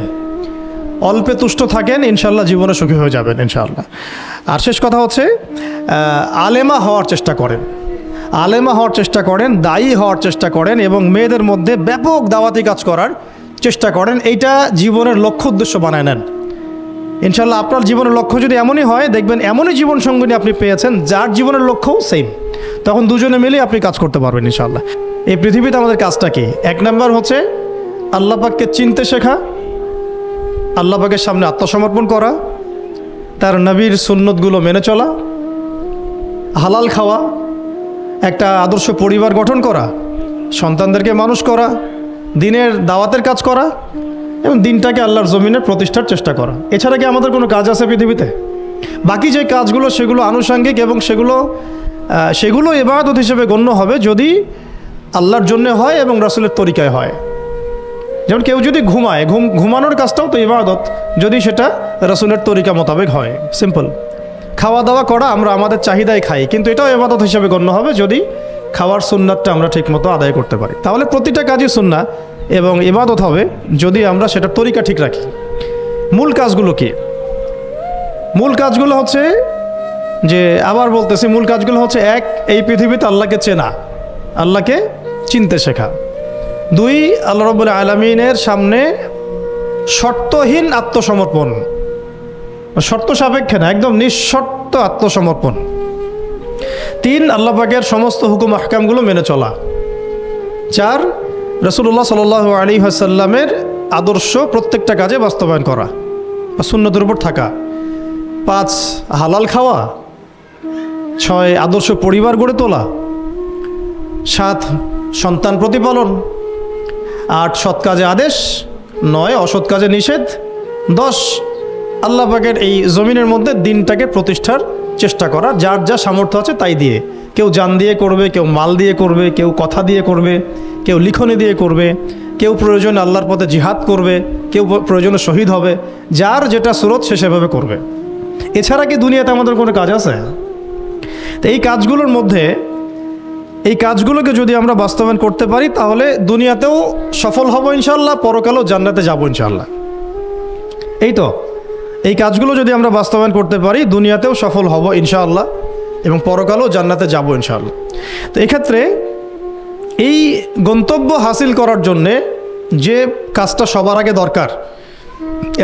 অল্পে তুষ্ট থাকেন, ইনশাল্লাহ জীবনে সুখী হয়ে যাবেন ইনশাআল্লাহ। আর শেষ কথা হচ্ছে আলেমা হওয়ার চেষ্টা করেন, আলেমা হওয়ার চেষ্টা করেন, দায়ী হওয়ার চেষ্টা করেন এবং মেয়েদের মধ্যে ব্যাপক দাওয়াতি কাজ করার চেষ্টা করেন। এইটা জীবনের লক্ষ্য উদ্দেশ্য বানায় নেন ইনশাল্লাহ। আপনার জীবনের লক্ষ্য যদি এমনই হয়, দেখবেন এমনই জীবন সঙ্গিনী আপনি পেয়েছেন যার জীবনের লক্ষ্যও সেম, তখন দুজনে মিলে আপনি কাজ করতে পারবেন ইনশাল্লাহ। এই পৃথিবীতে আমাদের কাজটা কি? এক নাম্বার হচ্ছে আল্লাহ পাককে চিনতে শেখা, আল্লাহ পাকের সামনে আত্মসমর্পণ করা, তার নবীর সুন্নতগুলো মেনে চলা, হালাল খাওয়া, একটা আদর্শ পরিবার গঠন করা, সন্তানদেরকে মানুষ করা, দিনের দাওয়াতের কাজ করা এবং দিনটাকে আল্লাহর জমিনে প্রতিষ্ঠার চেষ্টা করা। এছাড়া কি আমাদের কোনো কাজ আছে পৃথিবীতে? বাকি যে কাজগুলো সেগুলো আনুষঙ্গিক এবং সেগুলো ইবাদত হিসেবে গণ্য হবে যদি আল্লাহর জন্য হয় এবং রাসূলের তরিকায় হয়। যেমন কেউ যদি ঘুমায়, ঘুমানোর কাজটাও তো ইবাদত, যদি সেটা রাসূলের তরিকা মোতাবেক হয়। সিম্পল। খাওয়া দাওয়া করা, আমরা আমাদের চাহিদায় খাই, কিন্তু এটাও ইবাদত হিসেবে গণ্য হবে যদি খাওয়ার সুন্নাতটা আমরা ঠিকমতো আদায় করতে পারি। তাহলে প্রতিটা কাজই সুন্নাহ এবং ইবাদত হবে যদি আমরা সেটার তরিকা ঠিক রাখি। মূল কাজগুলো কি? মূল কাজগুলো হচ্ছে যে, আবার বলতেছি, মূল কাজগুলো হচ্ছে এক, এই পৃথিবীতে আল্লাহকে চেনা, আল্লাহকে চিনতে শেখা। দুই, আল্লাহ রাব্বুল আলামিনের সামনে শর্তহীন আত্মসমর্পণ, শর্ত সাপেক্ষে না, একদম নিঃশর্ত আত্মসমর্পণ। তিন, আল্লাহ পাকের সমস্ত হুকুম আহকামগুলো মেনে চলা। চার, রাসূলুল্লাহ সাল্লাল্লাহু আলাইহি ওয়াসাল্লামের আদর্শ প্রত্যেকটা কাজে বাস্তবায়ন করা বা সুন্নতের উপর থাকা। পাঁচ, হালাল খাওয়া। ছয়, আদর্শ পরিবার গড়ে তোলা। সাত, সন্তান প্রতিপালন। আট, সৎ কাজে আদেশ। নয়, অসৎ কাজে নিষেধ। 10, আল্লাহ পাকের এই জমিনের মধ্যে দিনটাকে প্রতিষ্ঠার চেষ্টা করা, যার যা সামর্থ্য আছে তাই দিয়ে। কেউ জান দিয়ে করবে, কেউ মাল দিয়ে করবে, কেউ কথা দিয়ে করবে, কেউ লিখনি দিয়ে করবে, কেউ প্রয়োজনে আল্লাহর পথে জিহাদ করবে, কেউ প্রয়োজনে শহীদ হবে, যার যেটা স্রোত সে সেভাবে করবে। এছাড়া কি দুনিয়াতে আমাদের কোনো কাজ আছে? তো এই কাজগুলোর মধ্যে, এই কাজগুলোকে যদি আমরা বাস্তবায়ন করতে পারি তাহলে দুনিয়াতেও সফল হব ইনশাআল্লাহ, পরকালেও জান্নাতে যাব ইনশাআল্লাহ। এই তো, এই কাজগুলো যদি আমরা বাস্তবায়ন করতে পারি দুনিয়াতেও সফল হব ইনশাআল্লাহ এবং পরকালেও জান্নাতে যাব ইনশাআল্লাহ। তো এক্ষেত্রে এই গন্তব্য হাসিল করার জন্যে যে কাজটা সবার আগে দরকার,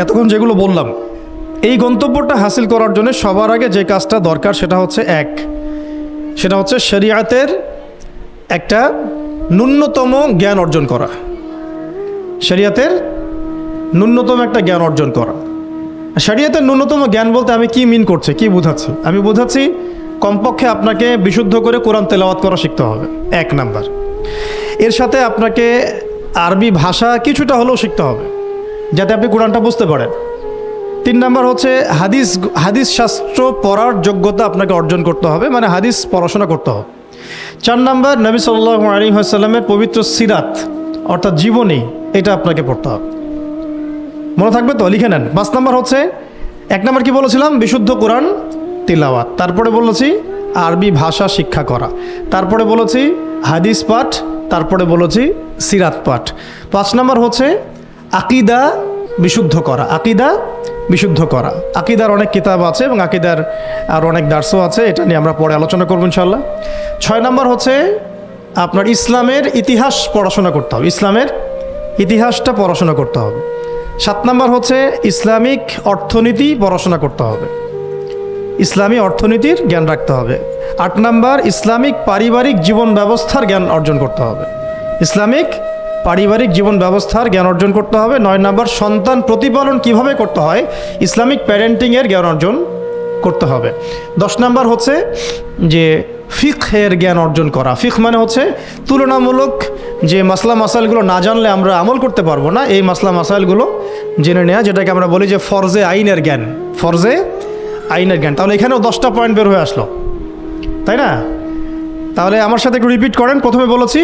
এতক্ষণ যেগুলো বললাম, এই গন্তব্যটা হাসিল করার জন্য সবার আগে যে কাজটা দরকার সেটা হচ্ছে শরিয়াতের একটা ন্যূনতম জ্ঞান অর্জন করা। শরিয়াতের ন্যূনতম একটা জ্ঞান অর্জন করা। শরিয়াতের ন্যূনতম জ্ঞান বলতে আমি কি মিন করছি, কি বোঝাচ্ছি? আমি বোঝাচ্ছি কমপক্ষে আপনাকে বিশুদ্ধ করে কোরআন তেলাওয়াত করা শিখতে হবে, 1 নাম্বার। এর সাথে আপনাকে আরবি ভাষা কিছুটা হলেও শিখতে হবে যাতে আপনি কোরআনটা বুঝতে পারেন। 3 নাম্বার হচ্ছে হাদিস শাস্ত্র পড়ার যোগ্যতা আপনাকে অর্জন করতে হবে, মানে হাদিস পড়াশোনা করতে হবে। 4 নাম্বার নবী সাল্লাল্লাহু আলাইহি ওয়াসাল্লামের পবিত্র সিরাত অর্থাৎ জীবনী, এটা আপনাকে পড়তে হবে। মনে থাকবে তো? লিখে নেন। 5 নাম্বার হচ্ছে, 1 নাম্বার কি বলেছিলাম? বিশুদ্ধ কোরআন তিলাওয়াত। তারপরে বলেছি আরবি ভাষা শিক্ষা করা। তারপরে বলেছি হাদিস পাঠ। তারপরে বলেছি সিরাত পাঠ। 5 নাম্বার হচ্ছে আকীদা বিশুদ্ধ করা। আকীদা বিশুদ্ধ করা। আকীদার অনেক কিতাব আছে এবং আকীদার আর অনেক দার্সও আছে, এটা নিয়ে আমরা পরে আলোচনা করব ইনশাআল্লাহ। 6 নাম্বার হচ্ছে আপনার ইসলামের ইতিহাস পড়াশোনা করতে হবে, ইসলামের ইতিহাসটা পড়াশোনা করতে হবে। 7 নাম্বার হচ্ছে ইসলামিক অর্থনীতি পড়াশোনা করতে হবে, ইসলামী অর্থনীতির জ্ঞান রাখতে হবে। 8 নাম্বার ইসলামিক পারিবারিক জীবন ব্যবস্থার জ্ঞান অর্জন করতে হবে, ইসলামিক পারিবারিক জীবন ব্যবস্থার জ্ঞান অর্জন করতে হবে। 9 নাম্বার সন্তান প্রতিপালন কিভাবে করতে হয়, ইসলামিক প্যারেন্টিংয়ের জ্ঞান অর্জন করতে হবে। 10 নাম্বার হচ্ছে যে ফিকহের জ্ঞান অর্জন করা। ফিক মানে হচ্ছে তুলনামূলক যে মাসলা মাসাইলগুলো না জানলে আমরা আমল করতে পারবো না, এই মাসলা মাসাইলগুলো জেনে নেওয়া, যেটাকে আমরা বলি যে ফরজে আইনের জ্ঞান, ফরজে আইনের জ্ঞান। তাহলে এখানেও 10টা পয়েন্ট বের হয়ে আসলো, তাই না? তাহলে আমার সাথে একটু রিপিট করেন। প্রথমে বলেছি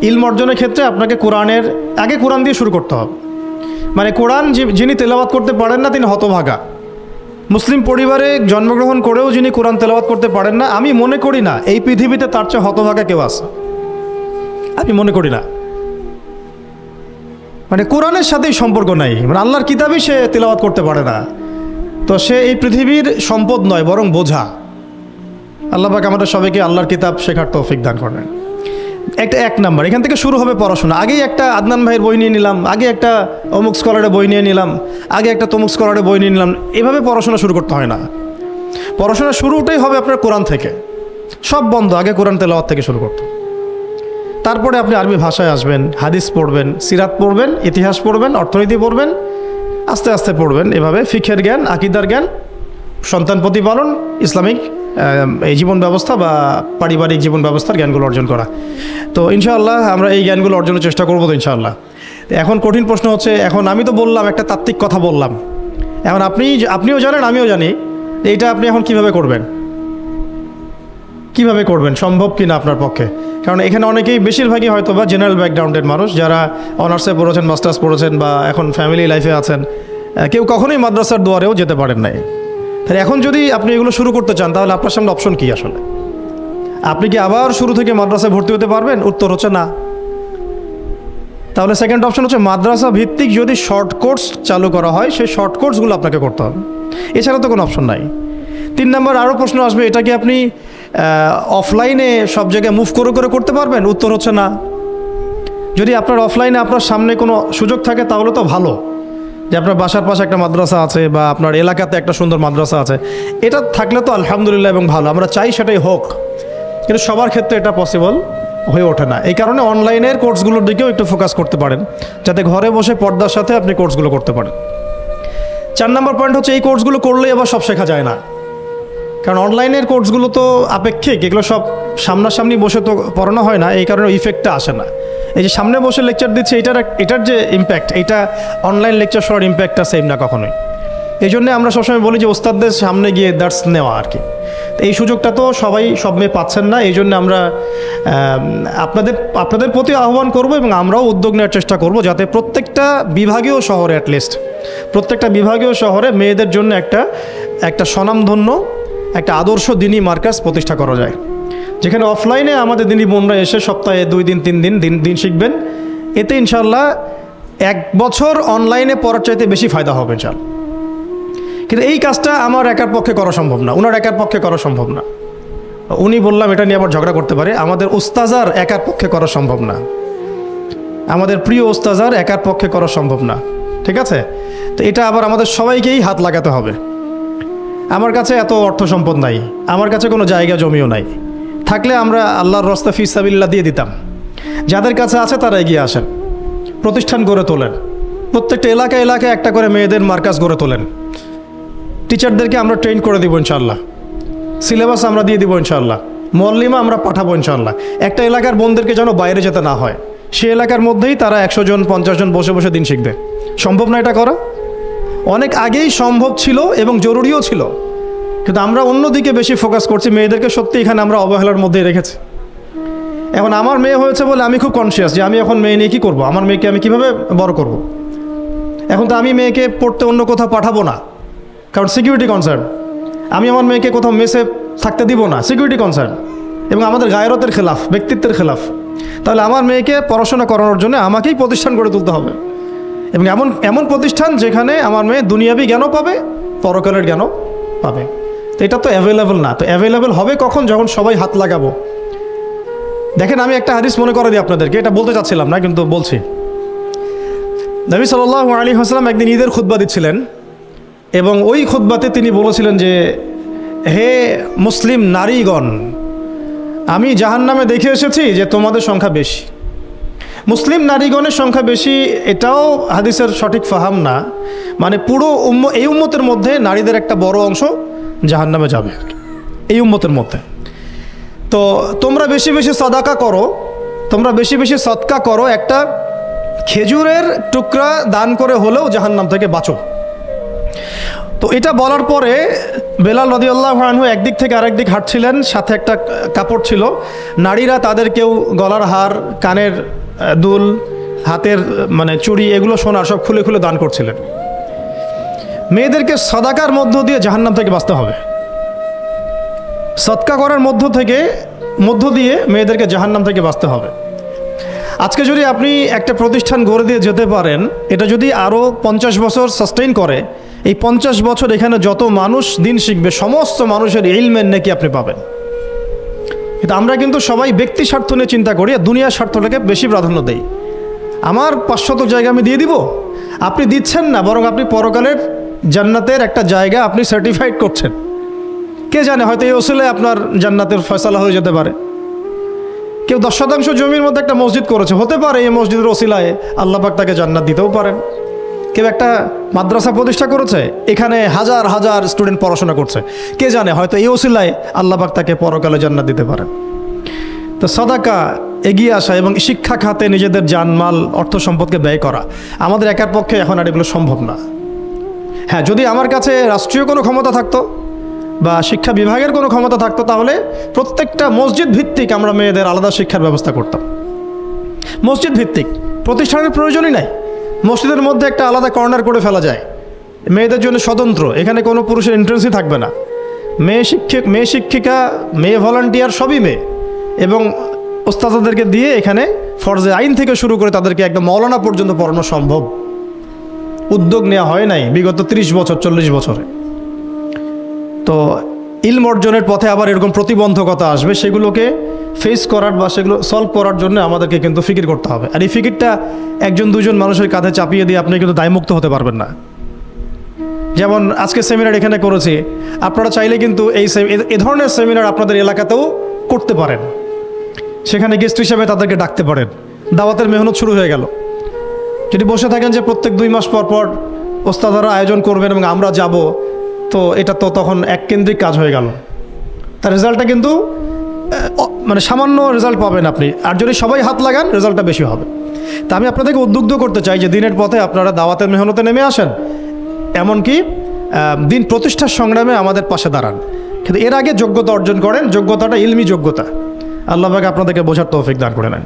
ইলম অর্জনের ক্ষেত্রে আপনাকে কোরআনের আগে কোরআন দিয়ে শুরু করতে হবে, মানে কোরআন যিনি তেলাওয়াত করতে পারেন না তিনি হতভাগা, মুসলিম পরিবারে জন্মগ্রহণ করেও যিনি কোরআন তেলাওয়াত করতে পারেন না, আমি মনে করি না এই পৃথিবীতে তার চেয়ে হতভাগা কেউ আছে, আমি মনে করি না। মানে কোরআনের সাথেই সম্পর্ক নাই, মানে আল্লাহর কিতাবই সে তেলাওয়াত করতে পারে না, তো সে এই পৃথিবীর সম্পদ নয় বরং বোঝা। আল্লাহ পাক আমাদের সবাইকে আল্লাহর কিতাব শেখার তৌফিক দান করেন। এক নাম্বার, এখান থেকে শুরু হবে পড়াশোনা। আগেই একটা আদনান ভাইয়ের বই নিয়ে নিলাম, আগে একটা অমুক স্কলারের বই নিয়ে নিলাম, আগে একটা তমুক স্কলারের বই নিয়ে নিলাম, এভাবে পড়াশোনা শুরু করতে হয় না। পড়াশোনা শুরুটাই হবে আপনার কোরআন থেকে, সব বন্ধ, আগে কোরআন তেলাওয়াত থেকে শুরু করতে। তারপরে আপনি আরবি ভাষায় আসবেন, হাদিস পড়বেন, সিরাত পড়বেন, ইতিহাস পড়বেন, অর্থনীতি পড়বেন, আস্তে আস্তে পড়বেন, এভাবে ফিকহের জ্ঞান, আকিদার জ্ঞান, সন্তান প্রতিপালন, ইসলামিক এই জীবন ব্যবস্থা বা পারিবারিক জীবন ব্যবস্থার জ্ঞানগুলো অর্জন করা। তো ইনশাআল্লাহ আমরা এই জ্ঞানগুলো অর্জনের চেষ্টা করবো তো ইনশাআল্লাহ। এখন কঠিন প্রশ্ন হচ্ছে, এখন আমি তো বললাম একটা তাত্ত্বিক কথা বললাম, এখন আপনিও জানেন আমিও জানি এইটা আপনি এখন কিভাবে করবেন, কিভাবে করবেন, সম্ভব কি না আপনার পক্ষে? কারণ এখানে অনেকেই, বেশিরভাগই হয়তো বা জেনারেল ব্যাকগ্রাউন্ডের মানুষ, যারা অনার্সে পড়েছেন, মাস্টার্স পড়েছেন বা এখন ফ্যামিলি লাইফে আছেন, কেউ কখনোই মাদ্রাসার দুয়ারেও যেতে পারেন নাই। তাহলে এখন যদি আপনি এগুলো শুরু করতে চান, তাহলে আপনার সামনে অপশন কি আসলে? আপনি কি আবার শুরু থেকে মাদ্রাসায় ভর্তি হতে পারবেন? উত্তর হচ্ছে না। তাহলে সেকেন্ড অপশন হচ্ছে মাদ্রাসা ভিত্তিক যদি শর্ট কোর্স চালু করা হয়, সেই শর্ট কোর্সগুলো আপনাকে করতে হবে, এছাড়া তো কোনো অপশন নাই। 3 নম্বর আরও প্রশ্ন আসবে, এটা কি আপনি অফলাইনে সব জায়গায় মুভ করে করে করতে পারবেন? উত্তর হচ্ছে না। যদি আপনার অফলাইনে আপনার সামনে কোনো সুযোগ থাকে তাহলে তো ভালো, যে আপনার বাসার পাশে একটা মাদ্রাসা আছে বা আপনার এলাকাতে একটা সুন্দর মাদ্রাসা আছে, এটা থাকলে তো আলহামদুলিল্লাহ এবং ভালো, আমরা চাই সেটাই হোক, কিন্তু সবার ক্ষেত্রে এটা পসিবল হয়ে ওঠে না। এই কারণে অনলাইনের কোর্সগুলোর দিকেও একটু ফোকাস করতে পারেন, যাতে ঘরে বসে পর্দার সাথে আপনি কোর্সগুলো করতে পারেন। 4 নম্বর পয়েন্ট হচ্ছে, এই কোর্সগুলো করলেই আবার সব শেখা যায় না, কারণ অনলাইনের কোর্সগুলো তো আপেক্ষিক, এগুলো সব সামনাসামনি বসে তো পড়ানো হয় না, এই কারণে ইফেক্টটা আসে না। এই যে সামনে বসে লেকচার দিচ্ছে, এটার যে ইম্প্যাক্ট, এটা অনলাইন লেকচার শোনার ইম্প্যাক্টটা সেম না কখনোই। এই জন্য আমরা সবসময় বলি যে ওস্তাদদের সামনে গিয়ে দার্স নেওয়া আর কি। এই সুযোগটা তো সবাই সব মেয়ে পাচ্ছেন না, এই জন্য আমরা আপনাদের প্রতি আহ্বান করব এবং আমরাও উদ্যোগ নেওয়ার চেষ্টা করব, যাতে প্রত্যেকটা বিভাগীয় শহরে, অ্যাটলিস্ট প্রত্যেকটা বিভাগীয় শহরে মেয়েদের জন্য একটা স্বনামধন্য, একটা আদর্শ দিনী মার্কাজ প্রতিষ্ঠা করা যায়, যেখানে অফলাইনে আমাদের দিনী বোনরা এসে সপ্তাহে 2 দিন 3 দিন শিখবেন। এতে ইনশাল্লাহ 1 বছর অনলাইনে পড়ার চাইতে বেশি ফায়দা হবে ইনশাল্লাহ। কিন্তু এই কাজটা আমার একার পক্ষে করা সম্ভব না, ওনার একার পক্ষে করা সম্ভব না। উনি বললাম এটা নিয়ে আবার ঝগড়া করতে পারে, আমাদের উস্তাজার একার পক্ষে করা সম্ভব না, আমাদের প্রিয় উস্তাজার একার পক্ষে করা সম্ভব না, ঠিক আছে? তো এটা আবার আমাদের সবাইকেই হাত লাগাতে হবে। আমার কাছে এত অর্থ সম্পদ নাই, আমার কাছে কোনো জায়গা জমিও নাই, থাকলে আমরা আল্লাহর রাস্তা ফি সাবিলিল্লাহ দিয়ে দিতাম। যাদের কাছে আছে তারা এগিয়ে আসেন, প্রতিষ্ঠান গড়ে তোলেন, প্রত্যেকটা এলাকায় একটা করে মেয়েদের মার্কাজ গড়ে তোলেন, টিচারদেরকে আমরা ট্রেন করে দিব ইনশাআল্লাহ, সিলেবাস আমরা দিয়ে দিব ইনশাআল্লাহ, মুআল্লিমা আমরা পাঠাবো ইনশাআল্লাহ। একটা এলাকার বোনদেরকে যেন বাইরে যেতে না হয়, সে এলাকার মধ্যেই তারা 100 জন 50 জন বসে বসে দিন শিখবে। সম্ভব না এটা করা? অনেক আগেই সম্ভব ছিল এবং জরুরিও ছিল, কিন্তু আমরা অন্যদিকে বেশি ফোকাস করছি। মেয়েদেরকে সত্যি এখানে আমরা অবহেলার মধ্যেই রেখেছি। এখন আমার মেয়ে হয়েছে বলে আমি খুব কনসিয়াস যে আমি এখন মেয়ে নিয়ে কী করবো, আমার মেয়েকে আমি কীভাবে বড় করব। এখন তো আমি মেয়েকে পড়তে অন্য কোথাও পাঠাবো না, কারণ সিকিউরিটি কনসার্ন। আমি আমার মেয়েকে কোথাও মেসে থাকতে দিব না, সিকিউরিটি কনসার্ন, এবং আমাদের গায়রতের খেলাফ, ব্যক্তিত্বের খেলাফ। তাহলে আমার মেয়েকে পড়াশোনা করানোর জন্য আমাকেই প্রতিষ্ঠান গড়ে তুলতে হবে, এবং এমন প্রতিষ্ঠান যেখানে আমার মেয়ে দুনিয়াবি জ্ঞানও পাবে, পরকালের জ্ঞানও পাবে। তো এটা তো অ্যাভেলেবল না। তো অ্যাভেলেবল হবে কখন? যখন সবাই হাত লাগাবো। দেখেন, আমি একটা হাদিস মনে করে দিই আপনাদেরকে, এটা বলতে চাচ্ছিলাম না কিন্তু বলছি। নবী সাল্লাল্লাহু আলাইহি ওয়াসাল্লাম একদিন ঈদের খুতবা দিচ্ছিলেন, এবং ওই খুতবাতে তিনি বলেছিলেন যে, হে মুসলিম নারীগণ, আমি জাহান্নামে দেখে এসেছি যে তোমাদের সংখ্যা বেশি। মুসলিম নারীগণের সংখ্যা বেশি এটাও হাদিসের সঠিক ফাহাম না, মানে পুরো এই উম্মতের মধ্যে নারীদের একটা বড় অংশ জাহান্নামে যাবে এই উম্মতের মধ্যে। তো তোমরা বেশি বেশি সাদাকা করো, তোমরা বেশি বেশি সদকা করো, একটা খেজুরের টুকরা দান করে হলেও জাহান্নাম থেকে বাঁচো। তো এটা বলার পরে বেলাল রাদিয়াল্লাহু আনহু একদিক থেকে আরেক দিক হাঁটছিলেন, সাথে একটা কাপড় ছিল। নারীরা তাদের কেউ গলার হার, কানের দুল, হাতের মানে চুড়ি, এগুলো সোনার সব খুলে খুলে দান করছিলেন। মেয়েদেরকে সাদাকার মধ্য দিয়ে জাহান্নাম থেকে বাঁচতে হবে। সদকা করার মধ্য দিয়ে মেয়েদেরকে জাহান্নাম থেকে বাঁচতে হবে। আজকে যদি আপনি একটা প্রতিষ্ঠান গড়ে দিয়ে যেতে পারেন, এটা যদি আরও 50 বছর সাস্টেইন করে, এই 50 বছর এখানে যত মানুষ দিন শিখবে সমস্ত মানুষের ইলমের নেকি আপনি পাবেন। কিন্তু আমরা কিন্তু সবাই ব্যক্তি স্বার্থ নিয়ে চিন্তা করি আর দুনিয়ার স্বার্থটাকে বেশি প্রাধান্য দেই। আমার 500 জায়গা আমি দিয়ে দিব, আপনি দিচ্ছেন না, বরং আপনি পরকালের জান্নাতের একটা জায়গা আপনি সার্টিফাইড করছেন। কে জানে, হয়তো এই ওসিলায় আপনার জান্নাতের ফয়সালা হয়ে যেতে পারে। কেউ 10% জমির মধ্যে একটা মসজিদ করেছে, হতে পারে এই মসজিদের ওসিলায় আল্লাহ পাক তাকে জান্নাত দিতেও পারেন। কেউ একটা মাদ্রাসা প্রতিষ্ঠা করেছে, এখানে হাজার হাজার স্টুডেন্ট পড়াশোনা করছে, কে জানে হয়তো এই ওসিলায় আল্লাহ পাক তাকে পরকালে জান্নাত দিতে পারেন। তো সাদাকা, এগিয়ে আসা এবং শিক্ষা খাতে নিজেদের জানমাল অর্থ সম্পদকে ব্যয় করা আমাদের একার পক্ষে এখন আর এগুলো সম্ভব না। হ্যাঁ, যদি আমার কাছে রাষ্ট্রীয় কোনো ক্ষমতা থাকতো বা শিক্ষা বিভাগের কোনো ক্ষমতা থাকতো, তাহলে প্রত্যেকটা মসজিদ ভিত্তিক আমরা মেয়েদের আলাদা শিক্ষার ব্যবস্থা করতাম। মসজিদ ভিত্তিক, প্রতিষ্ঠানের প্রয়োজনই নাই, মসজিদের মধ্যে একটা আলাদা কর্নার করে ফেলা যায় মেয়েদের জন্য স্বতন্ত্র, এখানে কোনো পুরুষের এন্ট্রেন্সই থাকবে না। মেয়ে শিক্ষিকা, মেয়ে ভলান্টিয়ার সবই মেয়ে, এবং ওস্তাদদেরকে দিয়ে এখানে ফরজে আইন থেকে শুরু করে তাদেরকে একদম মৌলানা পর্যন্ত পড়ানো সম্ভব। উদ্যোগ নেওয়া হয় নাই বিগত 30 বছর 40 বছরে। তো ইলম অর্জনের পথে আবার এরকম প্রতিবন্ধকতা আসবে, সেগুলোকে ফেস করার বা সেগুলো সলভ করার জন্য আমাদেরকে কিন্তু ফিকির করতে হবে। আর এই ফিকিরটা একজন দুজন মানুষের কাঁধে চাপিয়ে দিয়ে আপনি কিন্তু দায়মুক্ত হতে পারবেন না। যেমন আজকে সেমিনার এখানে করেছি, আপনারা চাইলে কিন্তু এই ধরনের সেমিনার আপনাদের এলাকাতেও করতে পারেন। সেখানে গেস্ট হিসেবে তাদেরকে ডাকতে পারেন। দাওয়াতের মেহনত শুরু হয়ে গেল। যদি বসে থাকেন যে প্রত্যেক 2 মাস পর পর ওস্তাদারা আয়োজন করবেন এবং আমরা যাব, তো এটা তো তখন এককেন্দ্রিক কাজ হয়ে গেল। তার রেজাল্টটা কিন্তু মানে সামান্য রেজাল্ট পাবেন আপনি, আর যদি সবাই হাত লাগান রেজাল্টটা বেশি হবে। তা আমি আপনাদেরকে উদ্বুদ্ধ করতে চাই যে দিনের পথে আপনারা দাওয়াতের মেহনতে নেমে আসেন, এমনকি দিন প্রতিষ্ঠার সংগ্রামে আমাদের পাশে দাঁড়ান। কিন্তু এর আগে যোগ্যতা অর্জন করেন, যোগ্যতাটা ইলমি যোগ্যতা। আল্লাহ পাক আপনাদেরকে বোঝার তৌফিক দান করে নেন।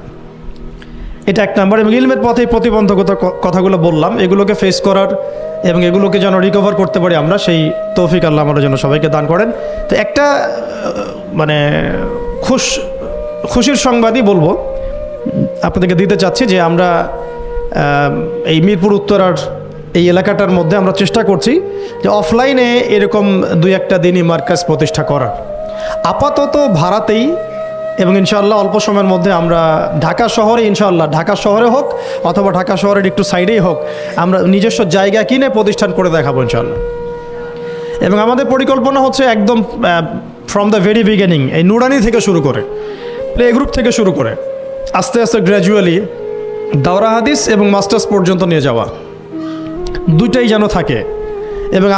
এটা 1 নাম্বার। এবং ইলমের পথে প্রতিবন্ধকতার কথাগুলো বললাম, এগুলোকে ফেস করার এবং এগুলোকে যেন রিকভার করতে পারি আমরা, সেই তৌফিক আল্লাহ আমাদের জন্য সবাইকে দান করেন। তো একটা মানে খুশির সংবাদই বলবো আপনাদেরকে দিতে চাচ্ছি যে আমরা এই মিরপুর উত্তরার এই এলাকাটার মধ্যে আমরা চেষ্টা করছি যে অফলাইনে এরকম 2-1টা দিনই মার্কাজ প্রতিষ্ঠা করার, আপাতত ভাড়াতেই। এবং ইনশাআল্লাহ অল্প সময়ের মধ্যে আমরা ঢাকা শহরে, ইনশাআল্লাহ ঢাকা শহরে হোক অথবা ঢাকা শহরের একটু সাইডেই হোক, আমরা নিজস্ব জায়গা কিনে প্রতিষ্ঠান করে দেখাবো ইনশাআল্লাহ। এবং আমাদের পরিকল্পনা হচ্ছে একদম ফ্রম দ্য ভেরি বিগিনিং, এই নুরানি থেকে শুরু করে, প্লে গ্রুপ থেকে শুরু করে আস্তে আস্তে গ্র্যাজুয়ালি দাওরা হাদিস এবং মাস্টার্স পর্যন্ত নিয়ে যাওয়া, দুইটাই যেন থাকে। এবং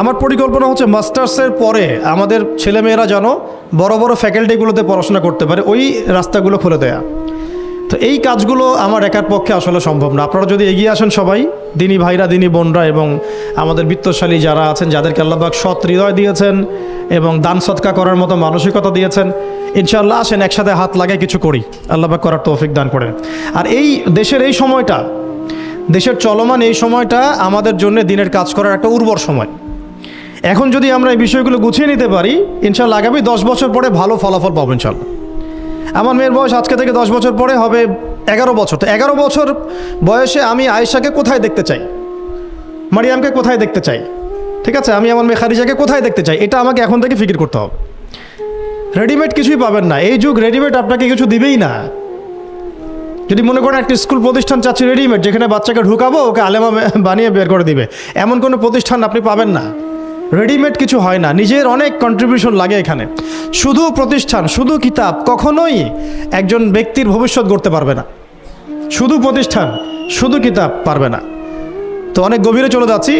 আমার পরিকল্পনা হচ্ছে মাস্টার্সের পরে আমাদের ছেলেমেয়েরা যেন বড় বড় ফ্যাকাল্টিগুলোতে পড়াশোনা করতে পারে, ওই রাস্তাগুলো খুলে দেয়া। তো এই কাজগুলো আমার একার পক্ষে আসলে সম্ভব না। আপনারা যদি এগিয়ে আসেন সবাই, দিনী ভাইরা, দিনী বোনরা এবং আমাদের বিত্তশালী যারা আছেন, যাদেরকে আল্লাহ পাক সৎ হৃদয় দিয়েছেন এবং দান সৎকা করার মতো মানসিকতা দিয়েছেন, ইনশাআল্লাহ আসেন একসাথে হাত লাগায় কিছু করি, আল্লাহ পাক করার তৌফিক দান করেন। আর এই দেশের এই সময়টা, দেশের চলমান এই সময়টা আমাদের জন্য দিনের কাজ করার একটা উর্বর সময়। এখন যদি আমরা এই বিষয়গুলো গুছিয়ে নিতে পারি, ইনশাআল্লাহ আগামী 10 বছর পরে ভালো ফলাফল পাবো ইনশাআল্লাহ। আমার মেয়ের বয়স আজকে থেকে 10 বছর পরে হবে 11 বছর। তো 11 বছর বয়সে আমি আয়েশাকে কোথায় দেখতে চাই, মারিয়ামকে কোথায় দেখতে চাই, ঠিক আছে, আমি আমার মেয়ে খাদিজাকে কোথায় দেখতে চাই, এটা আমাকে এখন থেকে ফিকির করতে হবে। রেডিমেড কিছুই পাবেন না, এই যুগ রেডিমেড আপনাকে কিছু দিবেই না। যদি মনে করেন একটা স্কুল প্রতিষ্ঠান চাচ্ছি রেডিমেড, যেখানে বাচ্চাকে ঢুকাবো ওকে আলেমা বানিয়ে বের করে দিবে, এমন কোনো প্রতিষ্ঠান আপনি পাবেন না। রেডিমেড কিছু হয় না, নিজের অনেক কন্ট্রিবিউশন লাগে এখানে। শুধু প্রতিষ্ঠান, শুধু কিতাব কখনোই একজন ব্যক্তির ভবিষ্যৎ গড়তে পারবে না। শুধু প্রতিষ্ঠান, শুধু কিতাব পারবে না। তো অনেক গভীরে চলে যাচ্ছি,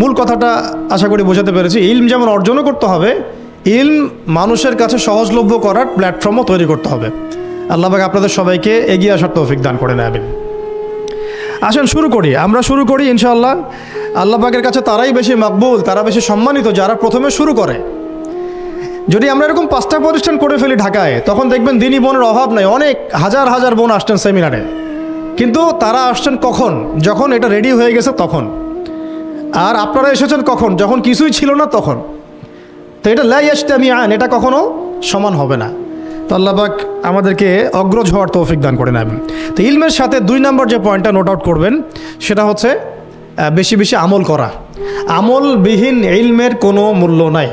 মূল কথাটা আশা করি বোঝাতে পেরেছি। ইলম যেমন অর্জনও করতে হবে, ইলম মানুষের কাছে সহজলভ্য করার প্ল্যাটফর্মও তৈরি করতে হবে। আল্লাহ পাক আপনাদের সবাইকে এগিয়ে আসার তৌফিক দান করে নেবেন। আসেন শুরু করি, আমরা শুরু করি ইনশাআল্লাহ। আল্লাহ পাকের কাছে তারাই বেশি মাকবুল, তারা বেশি সম্মানিত যারা প্রথমে শুরু করে। যদি আমরা এরকম 5টা প্রতিষ্ঠান করে ফেলি ঢাকায়, তখন দেখবেন দিনী বোনের অভাব নাই। অনেক হাজার হাজার বোন আসছেন সেমিনারে, কিন্তু তারা আসছেন কখন? যখন এটা রেডি হয়ে গেছে তখন। আর আপনারা এসেছেন কখন? যখন কিছুই ছিল না তখন। তো এটা লা ইয়াজতামিআন, এটা কখনো সমান হবে না। তো আল্লাহ পাক আমাদেরকে অগ্রজ হওয়ার তৌফিক দান করে নেবেন। তো ইলমের সাথে 2 নম্বর যে পয়েন্টটা নোট আউট করবেন সেটা হচ্ছে বেশি বেশি আমল করা। আমলবিহীন ইলমের কোনো মূল্য নাই।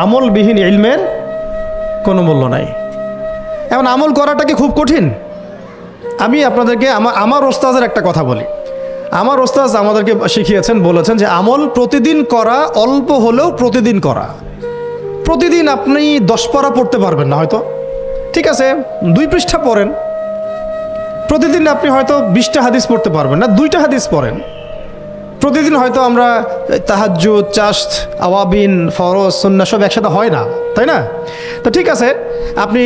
আমলবিহীন ইলমের কোনো মূল্য নাই। এখন আমল করাটা কি খুব কঠিন? আমি আপনাদেরকে আমার ওস্তাদের একটা কথা বলি। আমার ওস্তাদ আমাদেরকে শিখিয়েছেন, বলেছেন যে আমল প্রতিদিন করা, অল্প হলেও প্রতিদিন করা। প্রতিদিন আপনি 10 পারা পড়তে পারবেন না হয়তো, ঠিক আছে 2 পৃষ্ঠা পড়েন। প্রতিদিন আপনি হয়তো 20টা হাদিস পড়তে পারবেন না, 2টা হাদিস পড়েন। প্রতিদিন হয়তো আমরা তাহাজ্জুদ, চাশত, আওয়াবিন, ফরজ, সুন্নাহ সব একসাথে হয় না, তাই না? তো ঠিক আছে, আপনি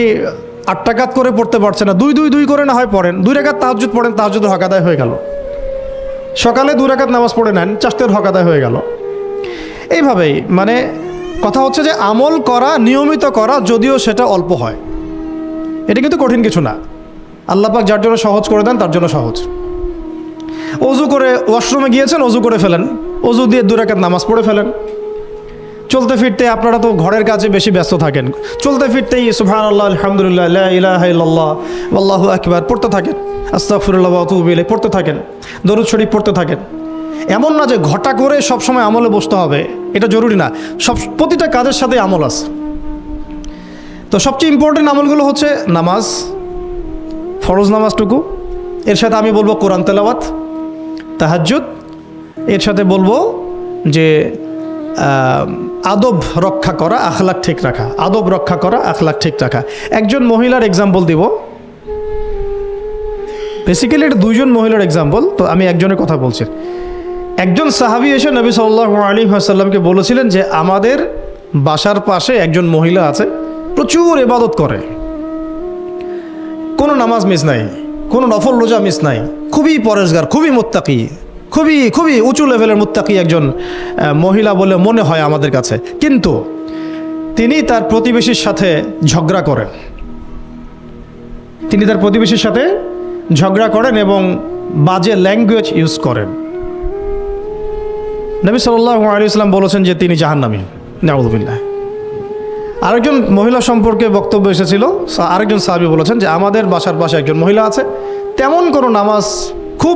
8 রাকাত করে পড়তে পারছেন না, 2 করে না হয় পড়েন। 2 রাকাত তাহাজ্জুদ পড়েন, তাহাজ্জুদের হক আদায় হয়ে গেল। সকালে 2 রাকাত নামাজ পড়ে নেন, চাশতের হক আদায় হয়ে গেল। এইভাবেই মানে কথা হচ্ছে যে আমল করা, নিয়মিত করা, যদিও সেটা অল্প হয়, এটা কিন্তু কঠিন কিছু না। আল্লাহ পাক যার জন্য সহজ করে দেন তার জন্য সহজ। অজু করে ওয়াশরুমে গিয়েছেন, অজু করে ফেলেন, অজু দিয়ে 2 রাকাত নামাজ পড়ে ফেলেন। চলতে ফিরতে, আপনারা তো ঘরের কাজে বেশি ব্যস্ত থাকেন, চলতে ফিরতেই সুবহানাল্লাহ, আলহামদুলিল্লাহ, লা ইলাহা ইল্লাল্লাহ, আল্লাহু আকবার পড়তে থাকেন, আস্তাগফিরুল্লাহ ওয়া আতুবু ইলাইহি পড়তে থাকেন, দরুদ শরীফ পড়তে থাকেন। এমন না যে ঘটা করে সবসময় আমলে বসতে হবে, এটা জরুরি না। প্রতিটা কাজের সাথে আমল আছে। তো সবচেয়ে ইম্পর্টেন্ট আমলগুলো হচ্ছে নামাজ, ফরজ নামাজটুকু, এর সাথে আমি বলবো কোরআন তেলাওয়াত, তাহাজ্জুদ, এর সাথে বলবো যে আদব রক্ষা করা, আখলাক ঠিক রাখা। আদব রক্ষা করা, আখলাক ঠিক রাখা। একজন মহিলার এক্সাম্পল দিব, বেসিক্যালি এটা 2 জন মহিলার এক্সাম্পল, তো আমি একজনের কথা বলছি। একজন সাহাবী এসে নবী সাল্লাল্লাহু আলাইহি ওয়াসাল্লামকে বলেছিলেন যে আমাদের বাসার পাশে একজন মহিলা আছে, প্রচুর ইবাদত করে, কোনো নামাজ মিস নাই, কোনো নফল রোজা মিস নাই, খুবই পরেশগার, খুবই মুত্তাকি, খুবই খুবই উঁচু লেভেলের মুত্তাকি একজন মহিলা বলে মনে হয় আমাদের কাছে। কিন্তু তিনি তার প্রতিবেশীর সাথে ঝগড়া করেন। তিনি তার প্রতিবেশীর সাথে ঝগড়া করেন এবং বাজে ল্যাঙ্গুয়েজ ইউজ করেন। নবী সাল্লাল্লাহু আলাইহি ওয়াসাল্লাম বলেছেন যে তিনি জাহান্নামী, নাউযুবিল্লাহ। আরেকজন মহিলা সম্পর্কে বক্তব্য এসেছিল, আরেকজন সাহাবী বলেছেন যে আমাদের বাসার পাশে একজন মহিলা আছে, তেমন কোনো নামাজ, খুব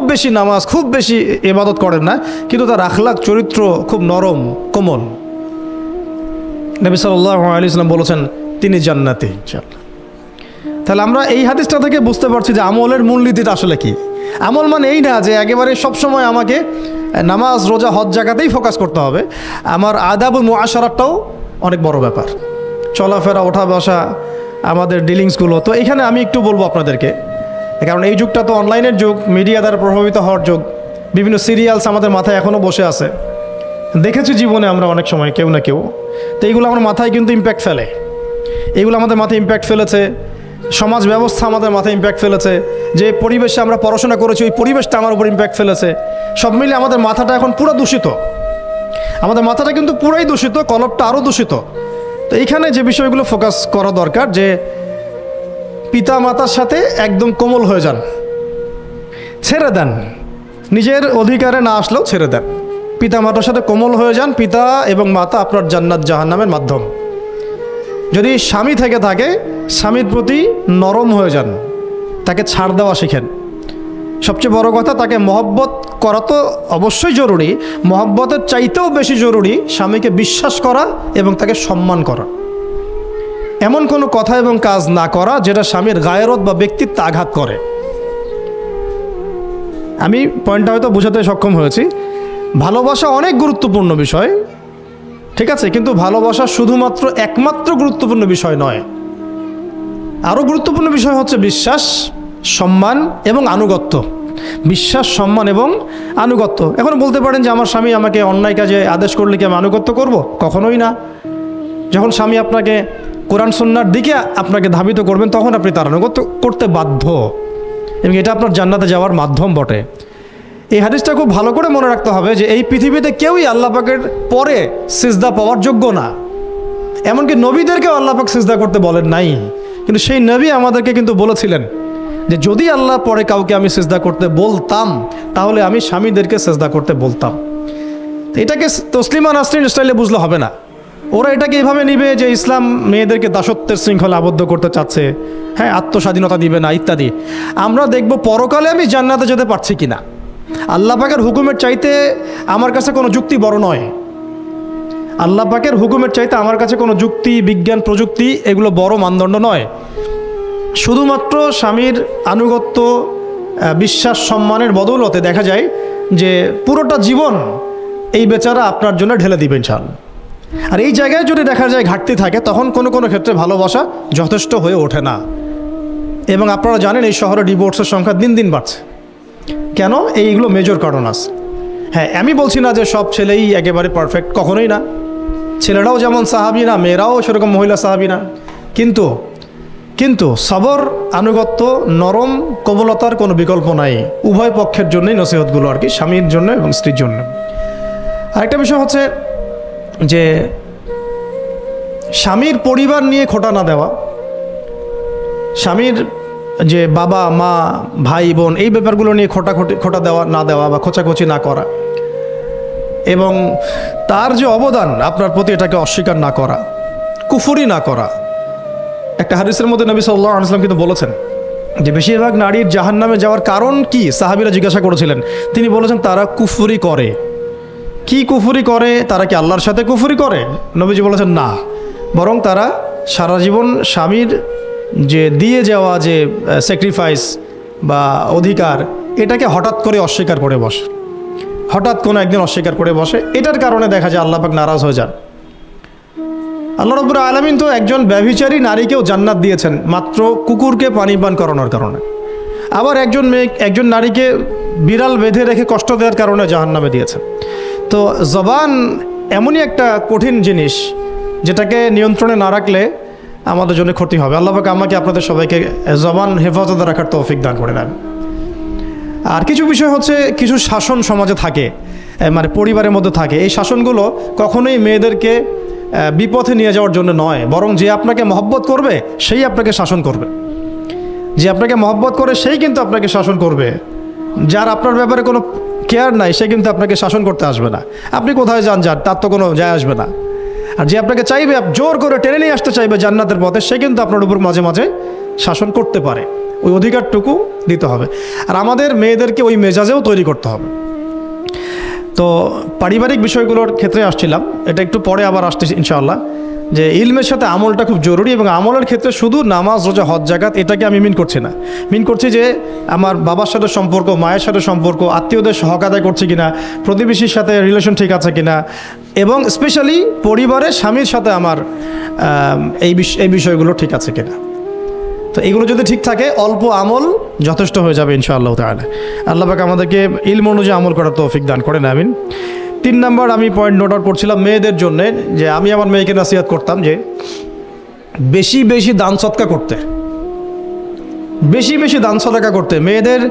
বেশি ইবাদত করেন না, কিন্তু তার আখলাক, চরিত্র খুব নরম, কোমল। নবী সাল্লাল্লাহু আলাইহি ওয়াসাল্লাম বলেছেন তিনি জান্নাতি ইনশাআল্লাহ। তাহলে আমরা এই হাদিসটা থেকে বুঝতে পারছি যে আমলের মূলনীতিটা আসলে কি। আমল মানে এই না যে একেবারে সবসময় আমাকে নামাজ, রোজা, হজ জায়গাতেই ফোকাস করতে হবে। আমার আদাবুল মুআশারাতটাও অনেক বড় ব্যাপার, চলাফেরা, ওঠা বসা, আমাদের ডিলিংসগুলো। তো এখানে আমি একটু বলবো আপনাদেরকে, কারণ এই যুগটা তো অনলাইনের যুগ, মিডিয়া দ্বারা প্রভাবিত হওয়ার যুগ। বিভিন্ন সিরিয়ালস আমাদের মাথায় এখনও বসে আছে, দেখেছি জীবনে আমরা অনেক সময় কেউ না কেউ। তো এইগুলো আমার মাথায় কিন্তু ইম্প্যাক্ট ফেলে, এইগুলো আমাদের মাথায় ইম্প্যাক্ট ফেলেছে। সমাজ ব্যবস্থা আমাদের মাথায় ইম্প্যাক্ট ফেলেছে, যে পরিবেশে আমরা পড়াশোনা করেছি ওই পরিবেশটা আমার উপর ইম্প্যাক্ট ফেলেছে। সব মিলে আমাদের মাথাটা এখন পুরো দূষিত, আমাদের মাথাটা কিন্তু পুরাই দূষিত, কলবটা আরও দূষিত। তো এইখানে যে বিষয়গুলো ফোকাস করা দরকার, যে পিতা মাতার সাথে একদম কোমল হয়ে যান, ছেড়ে দেন, নিজের অধিকারে না আসলেও ছেড়ে দেন, পিতা মাতার সাথে কোমল হয়ে যান। পিতা এবং মাতা আপনার জান্নাত জাহান্নামের মাধ্যম। যদি স্বামী থেকে থাকে, স্বামীর প্রতি নরম হয়ে যান, তাকে ছাড় দেওয়া শিখেন। সবচেয়ে বড় কথা, তাকে মহব্বত করা তো অবশ্যই জরুরি, মহব্বতের চাইতেও বেশি জরুরি স্বামীকে বিশ্বাস করা এবং তাকে সম্মান করা। এমন কোনো কথা এবং কাজ না করা যেটা স্বামীর গায়রত বা ব্যক্তিত্বে আঘাত করে। আমি পয়েন্টটা হয়তো বোঝাতে সক্ষম হয়েছি। ভালোবাসা অনেক গুরুত্বপূর্ণ বিষয়, ঠিক আছে, কিন্তু ভালোবাসা শুধুমাত্র একমাত্র গুরুত্বপূর্ণ বিষয় নয়। আরও গুরুত্বপূর্ণ বিষয় হচ্ছে বিশ্বাস, সম্মান এবং আনুগত্য। বিশ্বাস, সম্মান এবং আনুগত্য। এখন বলতে পারেন যে আমার স্বামী আমাকে অন্যায় কাজে আদেশ করলে কি আমি আনুগত্য করব? কখনোই না। যখন স্বামী আপনাকে কোরআন সুন্নাহর দিকে আপনাকে ধাবিত করবেন, তখন আপনি তার আনুগত্য করতে বাধ্য, এবং এটা আপনার জান্নাতে যাওয়ার মাধ্যম বটে। এই হাদিসটা খুব ভালো করে মনে রাখতে হবে যে এই পৃথিবীতে কেউই আল্লাহ পাকের পরে সিজদা পাওয়ার যোগ্য না। এমনকি নবীদেরকেও আল্লাহ পাক সিজদা করতে বলেন নাই, কিন্তু সেই নবী আমাদেরকে কিন্তু বলেছিলেন যে যদি আল্লাহ পরে কাউকে আমি সিজদা করতে বলতাম, তাহলে আমি স্বামীদেরকে সিজদা করতে বলতাম। তো এটাকে তসলিমা নাসরিন স্টাইলে বুঝলে হবে না। ওরা এটাকে এইভাবে নিবে যে ইসলাম মেয়েদেরকে দাসত্বের শৃঙ্খলা আবদ্ধ করতে চাচ্ছে, হ্যাঁ, আত্মস্বাধীনতা দিবে না ইত্যাদি। আমরা দেখব পরকালে আমি জান্নাতে যেতে পারছি কিনা। আল্লাহ পাকের হুকুমের চাইতে আমার কাছে কোনো যুক্তি বড় নয়। আল্লাহ পাকের হুকুমের চাইতে আমার কাছে কোনো যুক্তি, বিজ্ঞান, প্রযুক্তি এগুলো বড় মানদণ্ড নয়। শুধুমাত্র স্বামীর আনুগত্য, বিশ্বাস, সম্মানের বদৌলতে দেখা যায় যে পুরোটা জীবন এই বেচারা আপনার জন্য ঢেলে দিবেন ইনশাআল্লাহ। আর এই জায়গায় যদি দেখা যায় ঘাটতি থাকে, তখন কোনো কোনো ক্ষেত্রে ভালোবাসা যথেষ্ট হয়ে ওঠে না। এবং আপনারা জানেন এই শহরে ডিভোর্সের সংখ্যা দিন দিন বাড়ছে। কেন? এইগুলো মেজর কারণ আছে। হ্যাঁ, আমি বলছি না যে সব ছেলেই একেবারে পারফেক্ট, কখনোই না। ছেলেরাও যেমন সাহাবী না, মেয়েরাও সেরকম মহিলা সাহাবী না। কিন্তু সবর, আনুগত্য, নরম কোমলতার কোনো বিকল্প নাই। উভয় পক্ষের জন্যই নসিহতগুলো আর কি, স্বামীর জন্য এবং স্ত্রীর জন্য। আরেকটা বিষয় হচ্ছে যে স্বামীর পরিবার নিয়ে খোঁটা না দেওয়া, স্বামীর যে বাবা মা ভাই বোন এই ব্যাপারগুলো নিয়ে খোঁটা দেওয়া না দেওয়া বা খোঁচাখুচি না করা, এবং তার যে অবদান আপনার প্রতি এটাকে অস্বীকার না করা, কুফরি না করা। একটা হাদিসের মধ্যে নবী সাল্লাল্লাহু আলাইহি ওয়াসাল্লাম কিন্তু বলেছেন যে বেশিরভাগ নারীর জাহান্নামে যাওয়ার কারণ কি? সাহাবীরা জিজ্ঞাসা করেছিলেন, তিনি বলেছেন তারা কুফরি করে। কি কুফরি করে? তারা কি আল্লাহর সাথে কুফরি করে? নবীজি বলেছেন না, বরং তারা সারা জীবন স্বামীর যে দিয়ে যাওয়া যে স্যাক্রিফাইস বা অধিকার, এটাকে হঠাৎ করে অস্বীকার করে বসে, হঠাৎ কোনো একদিন অস্বীকার করে বসে। এটার কারণে দেখা যায় আল্লাহ পাক নারাজ হয়ে যান। আল্লাহ রাব্বুল আলামিন তো একজন ব্যভিচারী নারীকেও জান্নাত দিয়েছেন মাত্র কুকুরকে পানি পান করানোর কারণে। আবার একজন নারীকে বিড়াল বেঁধে রেখে কষ্ট দেওয়ার কারণে জাহান্নামে দিয়েছেন। তো জবান এমনই একটা কঠিন জিনিস, যেটাকে নিয়ন্ত্রণে না রাখলে আমাদের জন্য ক্ষতি হবে। আল্লাহ পাক আমাকে আপনাদের সবাইকে জবান হেফাজতে রাখার তৌফিক দান করে দেন। আর কিছু বিষয় হচ্ছে, কিছু শাসন সমাজে থাকে, মানে পরিবারের মধ্যে থাকে। এই শাসনগুলো কখনোই মেয়েদেরকে বিপথে নিয়ে যাওয়ার জন্য নয়, বরং যে আপনাকে মহব্বত করবে সেই আপনাকে শাসন করবে। যে আপনাকে মহব্বত করে সেই কিন্তু আপনাকে শাসন করবে। যার আপনার ব্যাপারে কোনো কেয়ার নাই সে কিন্তু আপনাকে শাসন করতে আসবে না। আপনি কোথায় যান তার তো কোনো যায় আসবে না। আর যে আপনাকে চাইবে, জোর করে টেনে নিয়ে আসতে চাইবে জান্নাতের পথে, সে কিন্তু আপনার উপর মাঝে মাঝে শাসন করতে পারে। ওই অধিকারটুকু দিতে হবে। আর আমাদের মেয়েদেরকে ওই মেজাজেও তৈরি করতে হবে। তো পারিবারিক বিষয়গুলোর ক্ষেত্রে আসছিলাম, এটা একটু পরে আবার আসতেছি ইনশাআল্লাহ, যে ইলমের সাথে আমলটা খুব জরুরি। এবং আমলের ক্ষেত্রে শুধু নামাজ, রোজা, হজ, যাকাত এটাকে আমি মিন করছি না। মিন করছি যে আমার বাবার সাথে সম্পর্ক, মায়ের সাথে সম্পর্ক, আত্মীয়দের হক আদায় করছি কিনা, প্রতিবেশীর সাথে রিলেশন ঠিক আছে কিনা, এবং স্পেশালি পরিবারের স্বামীর সাথে আমার এই বিষয়গুলো ঠিক আছে কিনা। তো এগুলো যদি ঠিক থাকে, অল্প আমল যথেষ্ট হয়ে যাবে ইনশাআল্লাহ তাআলা। আল্লাহ পাক আমাদেরকে ইলম অনুযায়ী আমল করার তৌফিক দান করেন, আমিন। 3 নাম্বার আমি পয়েন্ট নোট আউট করছিলাম মেয়েদের জন্য, যে আমি আমার মেয়েকে নসিহত করতাম যে বেশি বেশি দান সদকা করতে, বেশি বেশি দান সদকা করতে। মেয়েদের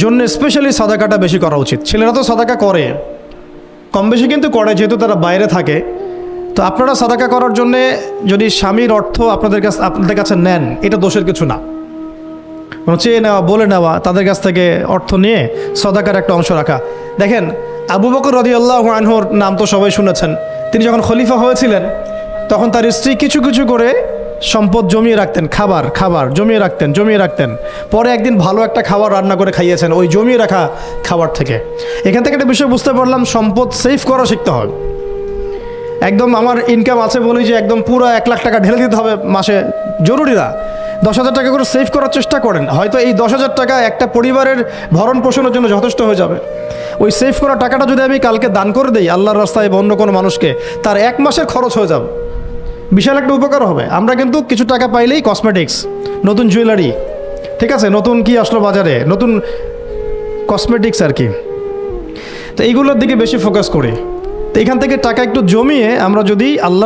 জন্য স্পেশালি সাদাকাটা বেশি করা উচিত। ছেলেরা তো সাদাকা করে, কম বেশি কিন্তু করে, যেহেতু তারা বাইরে থাকে। তো আপনারা সাদাকা করার জন্যে যদি স্বামীর অর্থ আপনাদের কাছে নেন, এটা দোষের কিছু না। চেয়ে নেওয়া, বলে নেওয়া, তাদের কাছ থেকে অর্থ নিয়ে সাদাকার একটা অংশ রাখা। দেখেন, আবু বকর রাদিয়াল্লাহু আনহুর নাম তো সবাই শুনেছেন। তিনি যখন খলিফা হয়েছিলেন, তখন তার স্ত্রী কিছু কিছু করে সম্পদ জমিয়ে রাখতেন, খাবার জমিয়ে রাখতেন। পরে একদিন ভালো একটা খাবার রান্না করে খাইয়েছেন ওই জমিয়ে রাখা খাবার থেকে। এখান থেকে একটা বিষয় বুঝতে পারলাম, সম্পদ সেভ করা শিখতে হবে। একদম আমার ইনকাম আছে বলেই যে একদম পুরো 1 লাখ টাকা ঢেলে দিতে হবে মাসে, জরুরি না। 10,000 টাকা করে সেভ করার চেষ্টা করেন। হয়তো এই 10,000 টাকা একটা পরিবারের ভরণ পোষণের জন্য যথেষ্ট হয়ে যাবে। ওই সেভ করা টাকাটা যদি আমি কালকে দান করে দিই আল্লাহর রাস্তায় বা অন্য কোনো মানুষকে, তার 1 মাসের খরচ হয়ে যাবে, বিশাল একটা উপকার হবে। আমরা কিন্তু কিছু টাকা পাইলেই কসমেটিক্স, নতুন জুয়েলারি, ঠিক আছে, নতুন কি আসলো বাজারে, নতুন কসমেটিক্স আর কি, তো এইগুলোর দিকে বেশি ফোকাস করি। তো এখান থেকে টাকা একটু জমিয়ে আমরা যদি আল্লাহ